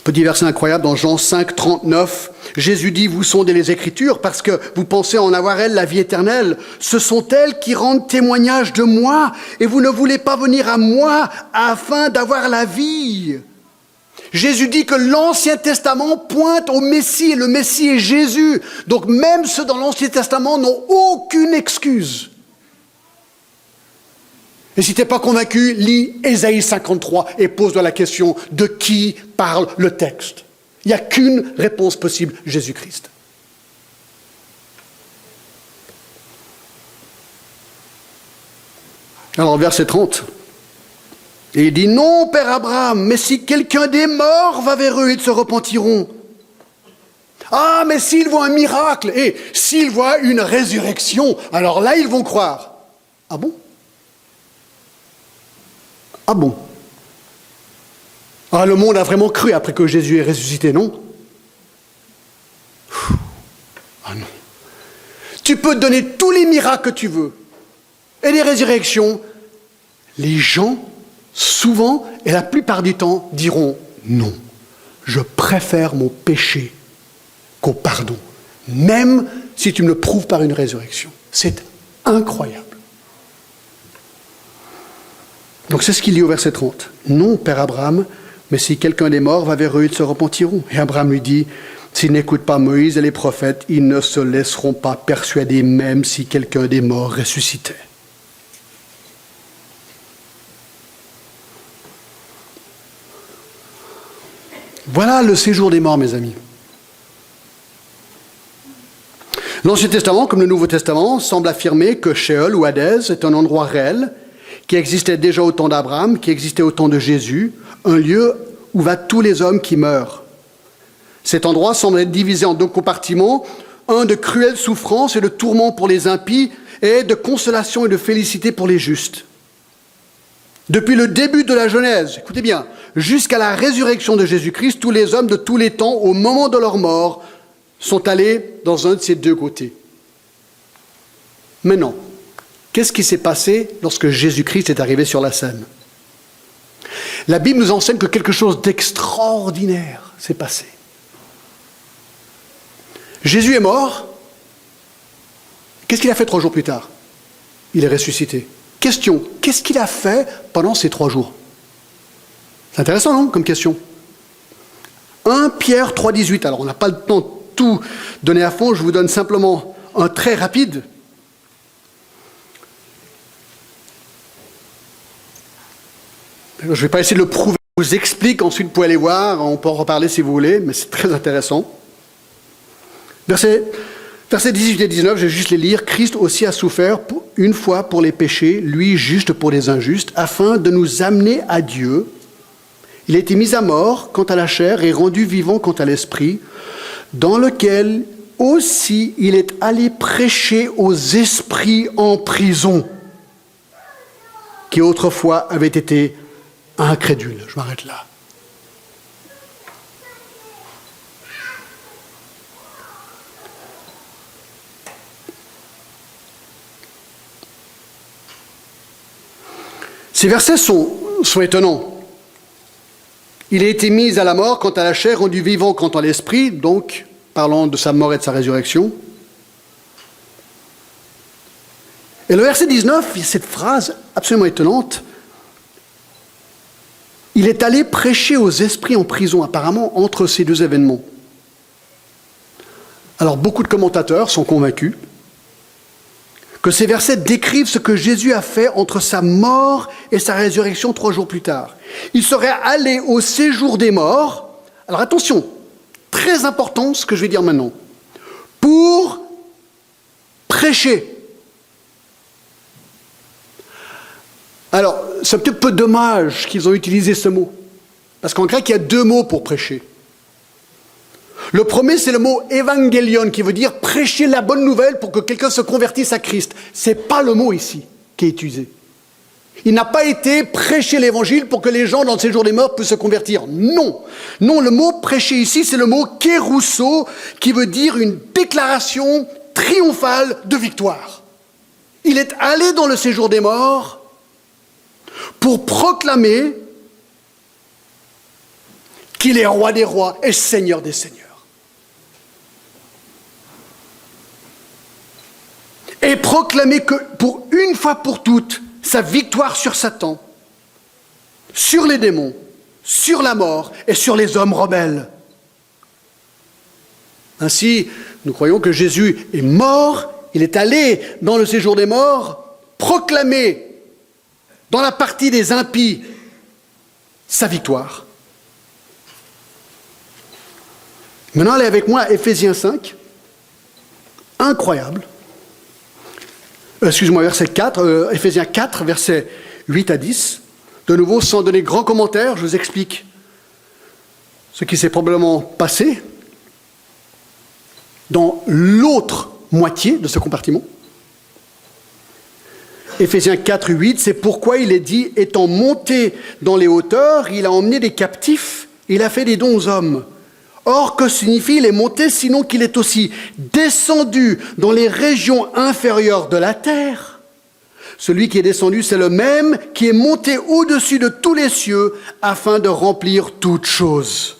Petit verset incroyable dans Jean 5, 39. Jésus dit, vous sondez les Écritures parce que vous pensez en avoir elles la vie éternelle. Ce sont elles qui rendent témoignage de moi et vous ne voulez pas venir à moi afin d'avoir la vie. Jésus dit que l'Ancien Testament pointe au Messie et le Messie est Jésus. Donc même ceux dans l'Ancien Testament n'ont aucune excuse. Et si tu n'es pas convaincu, lis Ésaïe 53 et pose-toi la question de qui parle le texte. Il n'y a qu'une réponse possible, Jésus-Christ. Alors verset 30, et il dit, non, Père Abraham, mais si quelqu'un des morts va vers eux, ils se repentiront. Ah, mais s'ils voient un miracle, et s'ils voient une résurrection, alors là, ils vont croire. Ah bon ? Ah bon ? Ah, le monde a vraiment cru après que Jésus est ressuscité, non ? Ah non. Tu peux donner tous les miracles que tu veux et les résurrections. Les gens, souvent et la plupart du temps, diront non. Je préfère mon péché qu'au pardon, même si tu me le prouves par une résurrection. C'est incroyable. Donc c'est ce qu'il dit au verset 30. Non, Père Abraham, mais si quelqu'un des morts va vers eux, ils se repentiront. Et Abraham lui dit, s'ils n'écoutent pas Moïse et les prophètes, ils ne se laisseront pas persuader même si quelqu'un des morts ressuscitait. Voilà le séjour des morts, mes amis. L'Ancien Testament, comme le Nouveau Testament, semble affirmer que Sheol ou Hadès est un endroit réel qui existait déjà au temps d'Abraham, qui existait au temps de Jésus, un lieu où va tous les hommes qui meurent. Cet endroit semble être divisé en 2 compartiments, un de cruelles souffrances et de tourments pour les impies, et de consolation et de félicité pour les justes. Depuis le début de la Genèse, écoutez bien, jusqu'à la résurrection de Jésus-Christ, tous les hommes de tous les temps, au moment de leur mort, sont allés dans un de ces 2 côtés. Maintenant, qu'est-ce qui s'est passé lorsque Jésus-Christ est arrivé sur la scène ? La Bible nous enseigne que quelque chose d'extraordinaire s'est passé. Jésus est mort. Qu'est-ce qu'il a fait 3 jours plus tard? Il est ressuscité. Question, qu'est-ce qu'il a fait pendant ces 3 jours? C'est intéressant, non, comme question? 1 Pierre 3,18. Alors, on n'a pas le temps de tout donner à fond, je vous donne simplement un très rapide. Je ne vais pas essayer de le prouver, je vous explique, ensuite vous pouvez aller voir, on peut en reparler si vous voulez, mais c'est très intéressant. Versets 18 et 19, je vais juste les lire. Christ aussi a souffert une fois pour les péchés, lui juste pour les injustes, afin de nous amener à Dieu. Il a été mis à mort quant à la chair et rendu vivant quant à l'esprit, dans lequel aussi il est allé prêcher aux esprits en prison, qui autrefois avaient été incrédules. Je m'arrête là. Ces versets sont étonnants. Il a été mis à la mort quant à la chair, rendu vivant quant à l'esprit, donc parlant de sa mort et de sa résurrection. Et le verset 19, il y a cette phrase absolument étonnante. Il est allé prêcher aux esprits en prison, apparemment, entre ces 2 événements. Alors, beaucoup de commentateurs sont convaincus que ces versets décrivent ce que Jésus a fait entre sa mort et sa résurrection 3 jours plus tard. Il serait allé au séjour des morts. Alors attention, très important ce que je vais dire maintenant. Pour prêcher. Alors, c'est un petit peu dommage qu'ils ont utilisé ce mot. Parce qu'en grec, il y a 2 mots pour prêcher. Le premier, c'est le mot évangélion, qui veut dire prêcher la bonne nouvelle pour que quelqu'un se convertisse à Christ. Ce n'est pas le mot ici qui est utilisé. Il n'a pas été prêcher l'évangile pour que les gens dans le séjour des morts puissent se convertir. Non. Non, le mot prêcher ici, c'est le mot kérousso, qui veut dire une déclaration triomphale de victoire. Il est allé dans le séjour des morts pour proclamer qu'il est roi des rois et seigneur des seigneurs. Et proclamer que, pour une fois pour toutes, sa victoire sur Satan, sur les démons, sur la mort et sur les hommes rebelles. Ainsi, nous croyons que Jésus est mort, il est allé dans le séjour des morts, proclamer dans la partie des impies sa victoire. Maintenant, allez avec moi à Éphésiens 5. Incroyable. Verset 4, Éphésiens 4, versets 8 à 10. De nouveau, sans donner grand commentaire, je vous explique ce qui s'est probablement passé dans l'autre moitié de ce compartiment. Éphésiens 4, 8, c'est pourquoi il est dit, étant monté dans les hauteurs, il a emmené des captifs, il a fait des dons aux hommes. Or, que signifie il est monté, sinon qu'il est aussi descendu dans les régions inférieures de la terre? Celui qui est descendu, c'est le même qui est monté au-dessus de tous les cieux afin de remplir toutes choses.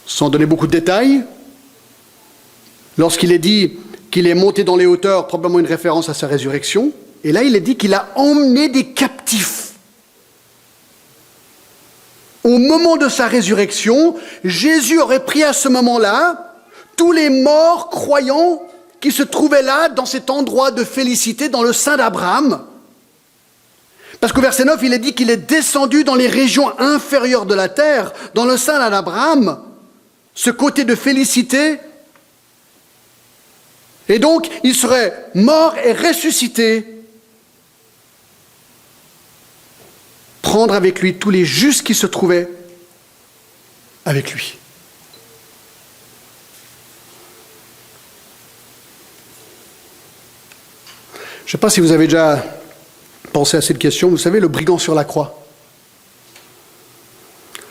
Sans donner beaucoup de détails, lorsqu'il est dit qu'il est monté dans les hauteurs, probablement une référence à sa résurrection, et là il est dit qu'il a emmené des captifs. Au moment de sa résurrection, Jésus aurait pris à ce moment-là tous les morts croyants qui se trouvaient là, dans cet endroit de félicité, dans le sein d'Abraham. Parce qu'au verset 9, il est dit qu'il est descendu dans les régions inférieures de la terre, dans le sein d'Abraham, ce côté de félicité. Et donc, il serait mort et ressuscité, prendre avec lui tous les justes qui se trouvaient avec lui. Je ne sais pas si vous avez déjà pensé à cette question. Vous savez, le brigand sur la croix.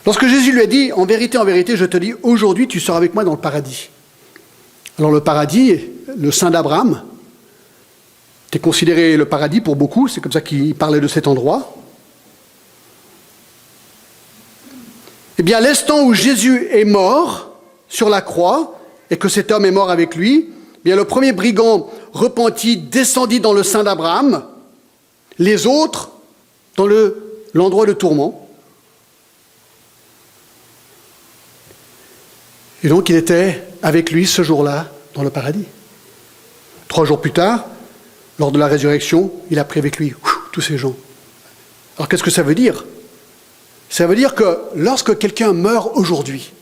Lorsque Jésus lui a dit, en vérité, je te dis, aujourd'hui tu seras avec moi dans le paradis. Alors le paradis, le sein d'Abraham, était considéré le paradis pour beaucoup, c'est comme ça qu'il parlait de cet endroit. Eh bien, l'instant où Jésus est mort sur la croix, et que cet homme est mort avec lui, eh bien, le premier brigand repenti descendit dans le sein d'Abraham, les autres dans l'endroit de tourment. Et donc, il était avec lui ce jour-là dans le paradis. 3 jours plus tard, lors de la résurrection, il a pris avec lui tous ces gens. Alors, qu'est-ce que ça veut dire? Ça veut dire que lorsque quelqu'un meurt aujourd'hui,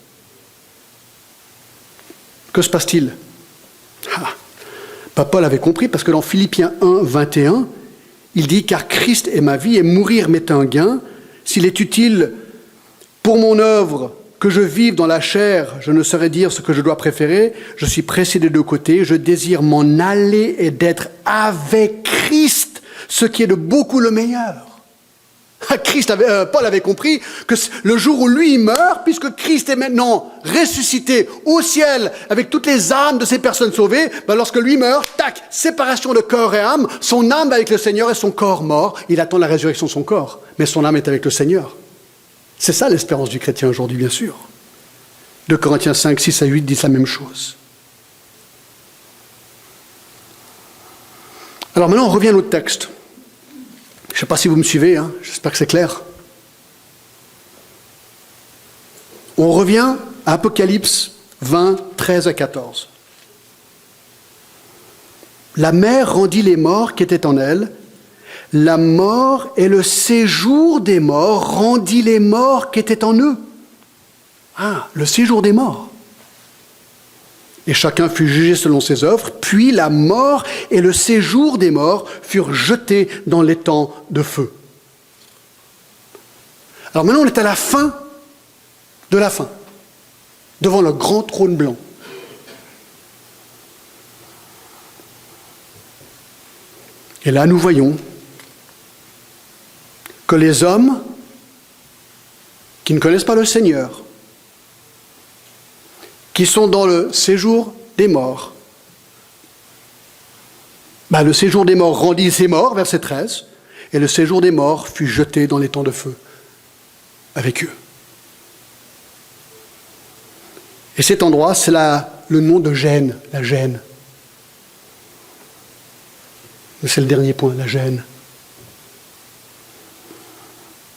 que se passe-t-il? Paul avait compris, parce que dans Philippiens 1, 21, il dit « Car Christ est ma vie, et mourir m'est un gain. S'il est utile pour mon œuvre que je vive dans la chair, je ne saurais dire ce que je dois préférer. Je suis pressé des deux côtés. Je désire m'en aller et d'être avec Christ, ce qui est de beaucoup le meilleur. » Paul avait compris que le jour où lui il meurt, puisque Christ est maintenant ressuscité au ciel avec toutes les âmes de ces personnes sauvées, lorsque lui meurt, tac, séparation de corps et âme, son âme avec le Seigneur et son corps mort. Il attend la résurrection de son corps, mais son âme est avec le Seigneur. C'est ça l'espérance du chrétien aujourd'hui, bien sûr. 2 Corinthiens 5, 6 à 8 disent la même chose. Alors maintenant, on revient à notre texte. Je ne sais pas si vous me suivez, j'espère que c'est clair. On revient à Apocalypse 20, 13 à 14. La mer rendit les morts qui étaient en elle. La mort et le séjour des morts rendit les morts qui étaient en eux. Le séjour des morts. Et chacun fut jugé selon ses œuvres, puis la mort et le séjour des morts furent jetés dans l'étang de feu. Alors maintenant, on est à la fin de la fin, devant le grand trône blanc. Et là, nous voyons que les hommes qui ne connaissent pas le Seigneur, qui sont dans le séjour des morts. Le séjour des morts rendit ses morts, verset 13, et le séjour des morts fut jeté dans l'étang de feu avec eux. Et cet endroit, c'est le nom de Gêne, la Gêne. C'est le dernier point, la Gêne.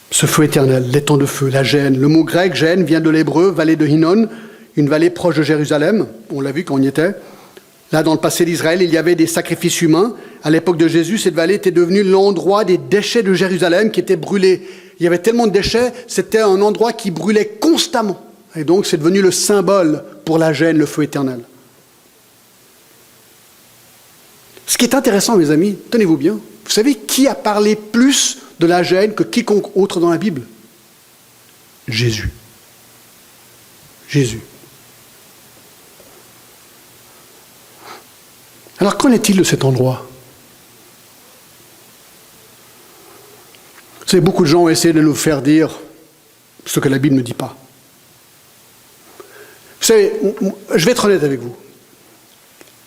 Ce feu éternel, l'étang de feu, la Gêne. Le mot grec, Gêne, vient de l'hébreu, vallée de Hinnon, une vallée proche de Jérusalem, on l'a vu quand on y était. Là, dans le passé d'Israël, il y avait des sacrifices humains. À l'époque de Jésus, cette vallée était devenue l'endroit des déchets de Jérusalem qui étaient brûlés. Il y avait tellement de déchets, c'était un endroit qui brûlait constamment. Et donc, c'est devenu le symbole pour la Gêne, le feu éternel. Ce qui est intéressant, mes amis, tenez-vous bien, vous savez qui a parlé plus de la Gêne que quiconque autre dans la Bible? Jésus. Jésus. Alors, qu'en est-il de cet endroit? Vous savez, beaucoup de gens ont essayé de nous faire dire ce que la Bible ne dit pas. Vous savez, je vais être honnête avec vous.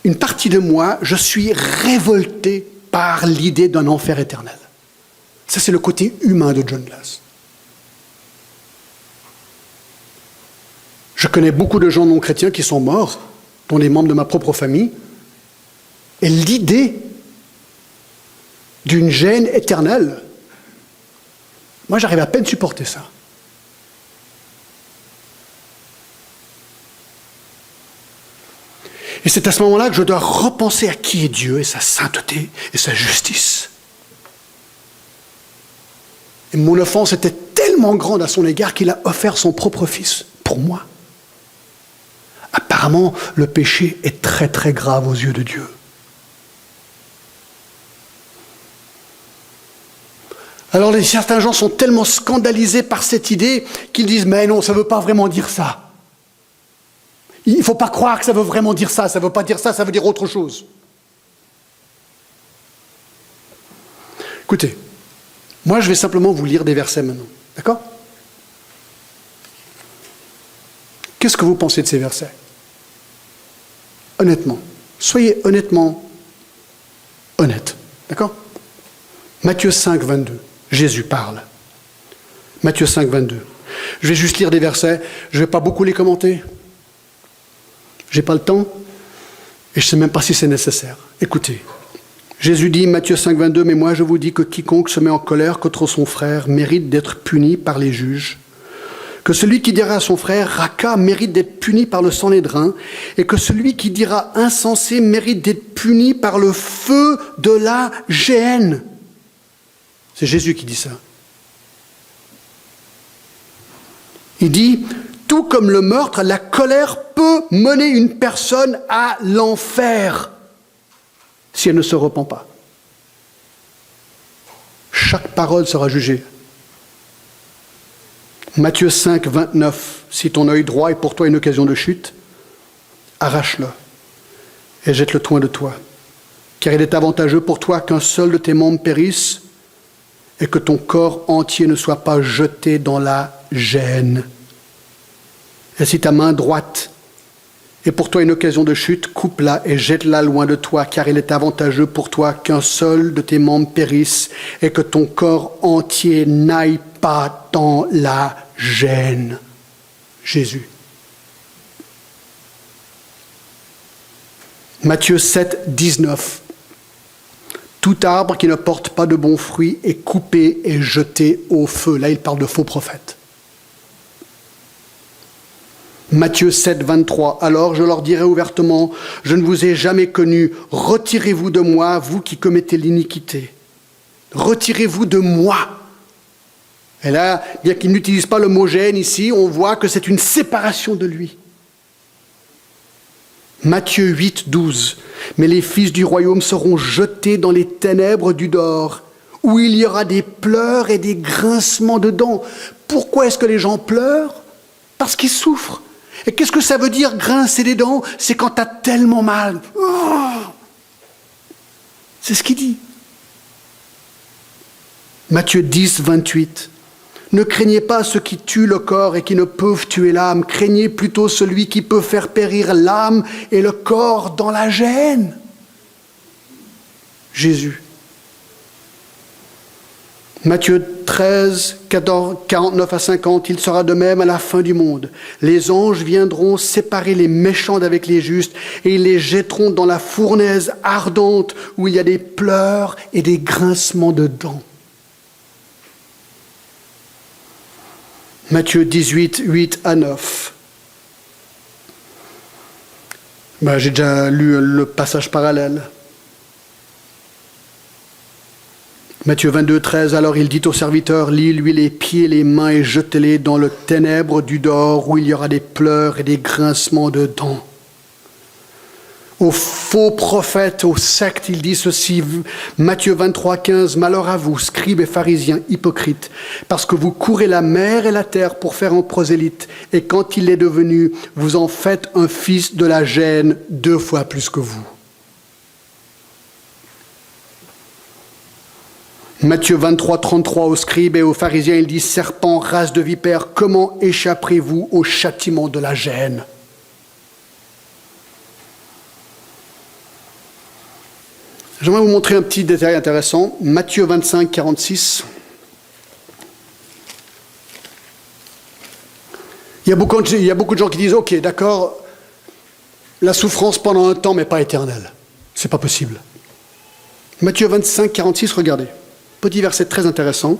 Une partie de moi, je suis révolté par l'idée d'un enfer éternel. Ça, c'est le côté humain de John Glass. Je connais beaucoup de gens non chrétiens qui sont morts, dont des membres de ma propre famille, et l'idée d'une gêne éternelle, moi, j'arrive à peine à supporter ça. Et c'est à ce moment-là que je dois repenser à qui est Dieu et sa sainteté et sa justice. Et mon offense était tellement grande à son égard qu'il a offert son propre fils pour moi. Apparemment, le péché est très très grave aux yeux de Dieu. Alors certains gens sont tellement scandalisés par cette idée qu'ils disent « Mais non, ça ne veut pas vraiment dire ça. Il ne faut pas croire que ça veut vraiment dire ça. Ça ne veut pas dire ça, ça veut dire autre chose. » Écoutez, moi je vais simplement vous lire des versets maintenant. D'accord? Qu'est-ce que vous pensez de ces versets? Honnêtement. Soyez honnêtement honnête. D'accord? Matthieu 5, 22. Jésus parle. Matthieu 5, 22. Je vais juste lire des versets, je ne vais pas beaucoup les commenter. Je n'ai pas le temps et je ne sais même pas si c'est nécessaire. Écoutez, Jésus dit, Matthieu 5, 22, « Mais moi je vous dis que quiconque se met en colère contre son frère mérite d'être puni par les juges. Que celui qui dira à son frère, Raka, mérite d'être puni par le Sanhédrin, et que celui qui dira insensé mérite d'être puni par le feu de la géhenne. » C'est Jésus qui dit ça. Il dit, tout comme le meurtre, la colère peut mener une personne à l'enfer si elle ne se repent pas. Chaque parole sera jugée. Matthieu 5, 29, si ton œil droit est pour toi une occasion de chute, arrache-le et jette-le loin de toi. Car il est avantageux pour toi qu'un seul de tes membres périsse et que ton corps entier ne soit pas jeté dans la géhenne. Et si ta main droite est pour toi une occasion de chute, coupe-la et jette-la loin de toi, car il est avantageux pour toi qu'un seul de tes membres périsse et que ton corps entier n'aille pas dans la géhenne. Jésus. Matthieu 7, 19. Tout arbre qui ne porte pas de bons fruits est coupé et jeté au feu. Là, il parle de faux prophètes. Matthieu 7, 23. Alors je leur dirai ouvertement, je ne vous ai jamais connu, retirez-vous de moi, vous qui commettez l'iniquité. Retirez-vous de moi. Et là, bien qu'il n'utilise pas le mot géhenne ici, on voit que c'est une séparation de lui. Matthieu 8, 12. Mais les fils du royaume seront jetés dans les ténèbres du dehors, où il y aura des pleurs et des grincements de dents. Pourquoi est-ce que les gens pleurent? Parce qu'ils souffrent. Et qu'est-ce que ça veut dire grincer des dents? C'est quand tu as tellement mal. Oh, c'est ce qu'il dit. Matthieu 10, 28. Ne craignez pas ceux qui tuent le corps et qui ne peuvent tuer l'âme. Craignez plutôt celui qui peut faire périr l'âme et le corps dans la géhenne. Jésus. Matthieu 13, 49 à 50, il sera de même à la fin du monde. Les anges viendront séparer les méchants d'avec les justes et ils les jetteront dans la fournaise ardente où il y a des pleurs et des grincements de dents. Matthieu 18, 8 à 9. J'ai déjà lu le passage parallèle. Matthieu 22, 13, alors il dit au serviteur, lie-lui les pieds, les mains et jetez-les dans le ténèbre du dehors où il y aura des pleurs et des grincements de dents. Aux faux prophètes, aux sectes, il dit ceci, Matthieu 23, 15, malheur à vous, scribes et pharisiens hypocrites, parce que vous courez la mer et la terre pour faire un prosélyte, et quand il est devenu, vous en faites un fils de la géhenne 2 fois plus que vous. Matthieu 23, 33, aux scribes et aux pharisiens, il dit, serpent, race de vipères, comment échapperez-vous au châtiment de la géhenne? J'aimerais vous montrer un petit détail intéressant. Matthieu 25, 46. Il y a beaucoup de gens qui disent, ok, d'accord, la souffrance pendant un temps, mais pas éternelle. C'est pas possible. Matthieu 25, 46, regardez. Petit verset très intéressant.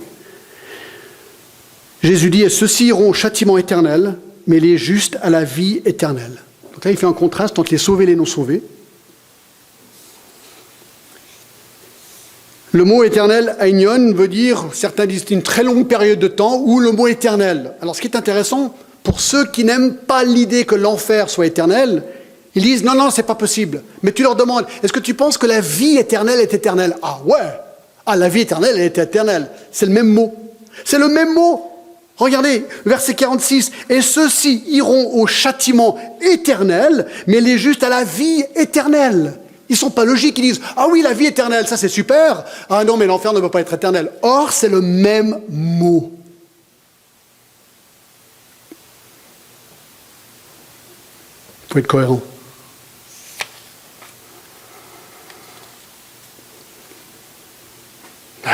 Jésus dit, et ceux-ci iront au châtiment éternel, mais les justes à la vie éternelle. Donc là, il fait un contraste entre les sauvés et les non-sauvés. Le mot éternel, aion, veut dire, certains disent une très longue période de temps, ou le mot éternel. Alors ce qui est intéressant, pour ceux qui n'aiment pas l'idée que l'enfer soit éternel, ils disent non, non, c'est pas possible. Mais tu leur demandes, est-ce que tu penses que la vie éternelle est éternelle? Ah ouais, la vie éternelle, elle est éternelle. C'est le même mot. C'est le même mot. Regardez, verset 46, et ceux-ci iront au châtiment éternel, mais les justes à la vie éternelle. Ils ne sont pas logiques, ils disent « Ah oui, la vie éternelle, ça c'est super. Ah non, mais l'enfer ne peut pas être éternel. » Or, c'est le même mot. Il faut être cohérent.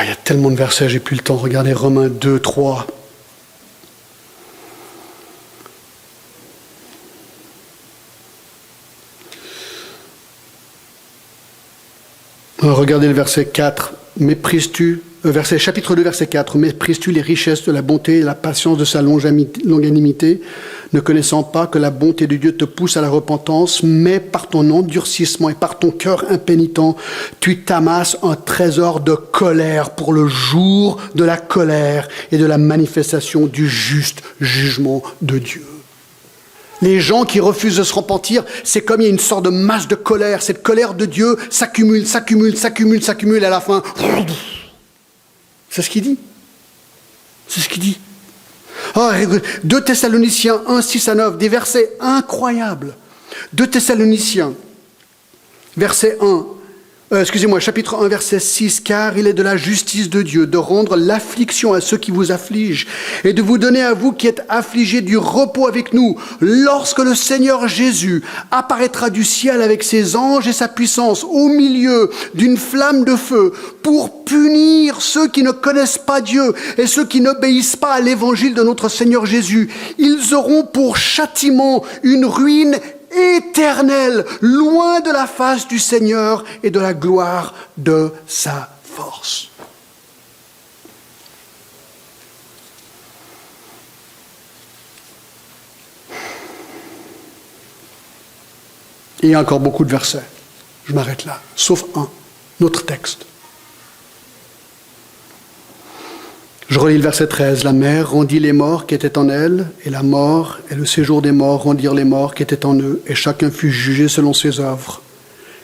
Il y a tellement de versets, j'ai plus le temps. Regardez Romains 2, 3. Regardez le verset 4. Chapitre 2, verset 4. Méprises-tu les richesses de la bonté et la patience de sa longanimité, ne connaissant pas que la bonté de Dieu te pousse à la repentance, mais par ton endurcissement et par ton cœur impénitent, tu t'amasses un trésor de colère pour le jour de la colère et de la manifestation du juste jugement de Dieu. Les gens qui refusent de se repentir, c'est comme il y a une sorte de masse de colère. Cette colère de Dieu s'accumule, et à la fin, c'est ce qu'il dit. C'est ce qu'il dit. Oh, 2 Thessaloniciens 1, 6 à 9, des versets incroyables. 2 Thessaloniciens, chapitre 1, verset 6, « Car il est de la justice de Dieu de rendre l'affliction à ceux qui vous affligent et de vous donner à vous qui êtes affligés du repos avec nous, lorsque le Seigneur Jésus apparaîtra du ciel avec ses anges et sa puissance au milieu d'une flamme de feu pour punir ceux qui ne connaissent pas Dieu et ceux qui n'obéissent pas à l'évangile de notre Seigneur Jésus. Ils auront pour châtiment une ruine éternel, loin de la face du Seigneur et de la gloire de sa force. » Et il y a encore beaucoup de versets. Je m'arrête là, sauf un, notre texte. Je relis le verset 13. « La mer rendit les morts qui étaient en elle, et la mort et le séjour des morts rendirent les morts qui étaient en eux, et chacun fut jugé selon ses œuvres.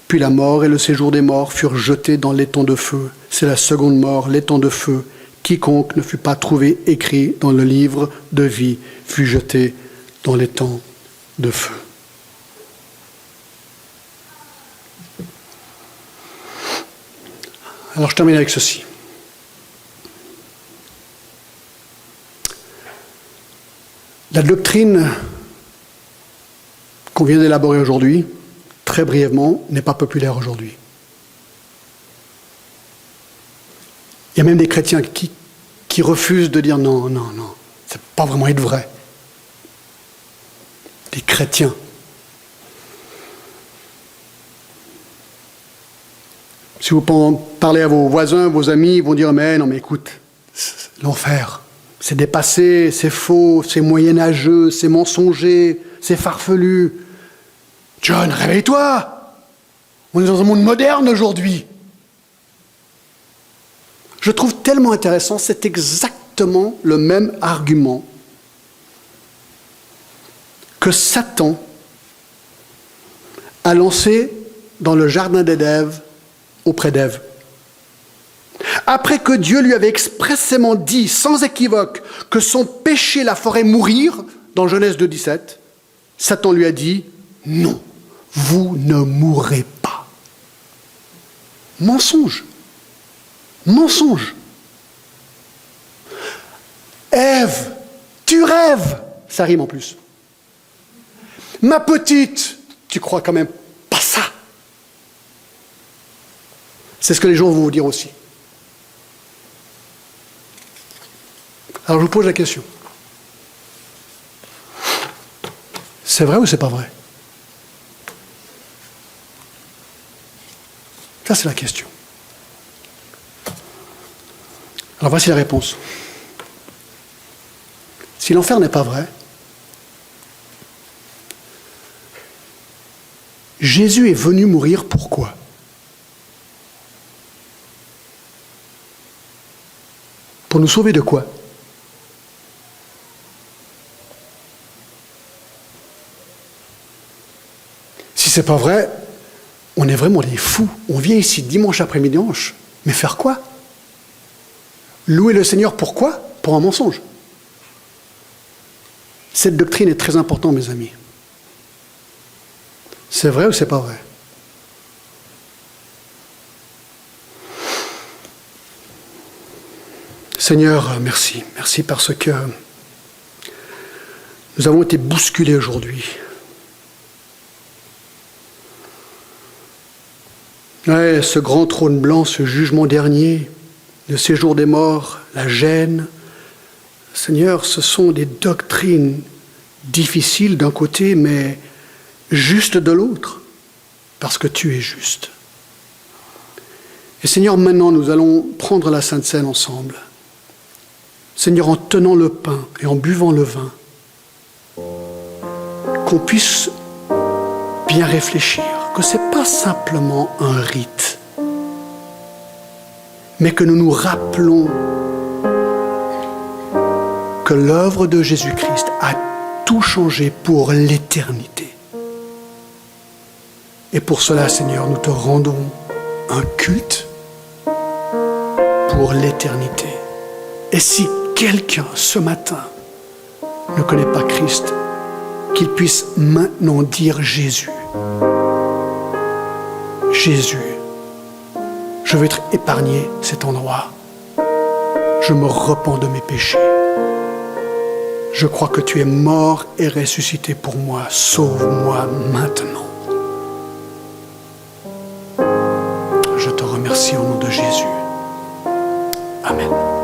Puis la mort et le séjour des morts furent jetés dans l'étang de feu. C'est la seconde mort, l'étang de feu. Quiconque ne fut pas trouvé écrit dans le livre de vie fut jeté dans l'étang de feu. » Alors je termine avec ceci. La doctrine qu'on vient d'élaborer aujourd'hui, très brièvement, n'est pas populaire aujourd'hui. Il y a même des chrétiens qui refusent de dire non, ça ne peut pas vraiment être vrai. Des chrétiens. Si vous parlez à vos voisins, vos amis, ils vont dire mais écoute, c'est l'enfer. C'est dépassé, c'est faux, c'est moyenâgeux, c'est mensonger, c'est farfelu. John, réveille-toi! On est dans un monde moderne aujourd'hui. Je trouve tellement intéressant, c'est exactement le même argument que Satan a lancé dans le jardin d'Éden auprès d'Ève. Après que Dieu lui avait expressément dit, sans équivoque, que son péché la ferait mourir, dans Genèse 2,17, Satan lui a dit, non, vous ne mourrez pas. Mensonge. Mensonge. Ève, tu rêves. Ça rime en plus. Ma petite, tu crois quand même pas ça. C'est ce que les gens vont vous dire aussi. Alors je vous pose la question. C'est vrai ou c'est pas vrai? Ça, c'est la question. Alors voici la réponse. Si l'enfer n'est pas vrai, Jésus est venu mourir pourquoi? Pour nous sauver de quoi? Si c'est pas vrai, on est vraiment des fous. On vient ici dimanche après dimanche, mais faire quoi? Louer le Seigneur pourquoi? Pour un mensonge. Cette doctrine est très importante, mes amis. C'est vrai ou c'est pas vrai? Seigneur, merci. Merci parce que nous avons été bousculés aujourd'hui. Ouais, ce grand trône blanc, ce jugement dernier, le séjour des morts, la gêne. Seigneur, ce sont des doctrines difficiles d'un côté, mais justes de l'autre, parce que tu es juste. Et Seigneur, maintenant, nous allons prendre la Sainte Seine ensemble. Seigneur, en tenant le pain et en buvant le vin, qu'on puisse bien réfléchir, que ce n'est pas simplement un rite, mais que nous nous rappelons que l'œuvre de Jésus-Christ a tout changé pour l'éternité. Et pour cela, Seigneur, nous te rendons un culte pour l'éternité. Et si quelqu'un, ce matin, ne connaît pas Christ, qu'il puisse maintenant dire Jésus. Jésus, je veux être épargné cet endroit. Je me repens de mes péchés. Je crois que tu es mort et ressuscité pour moi. Sauve-moi maintenant. Je te remercie au nom de Jésus. Amen.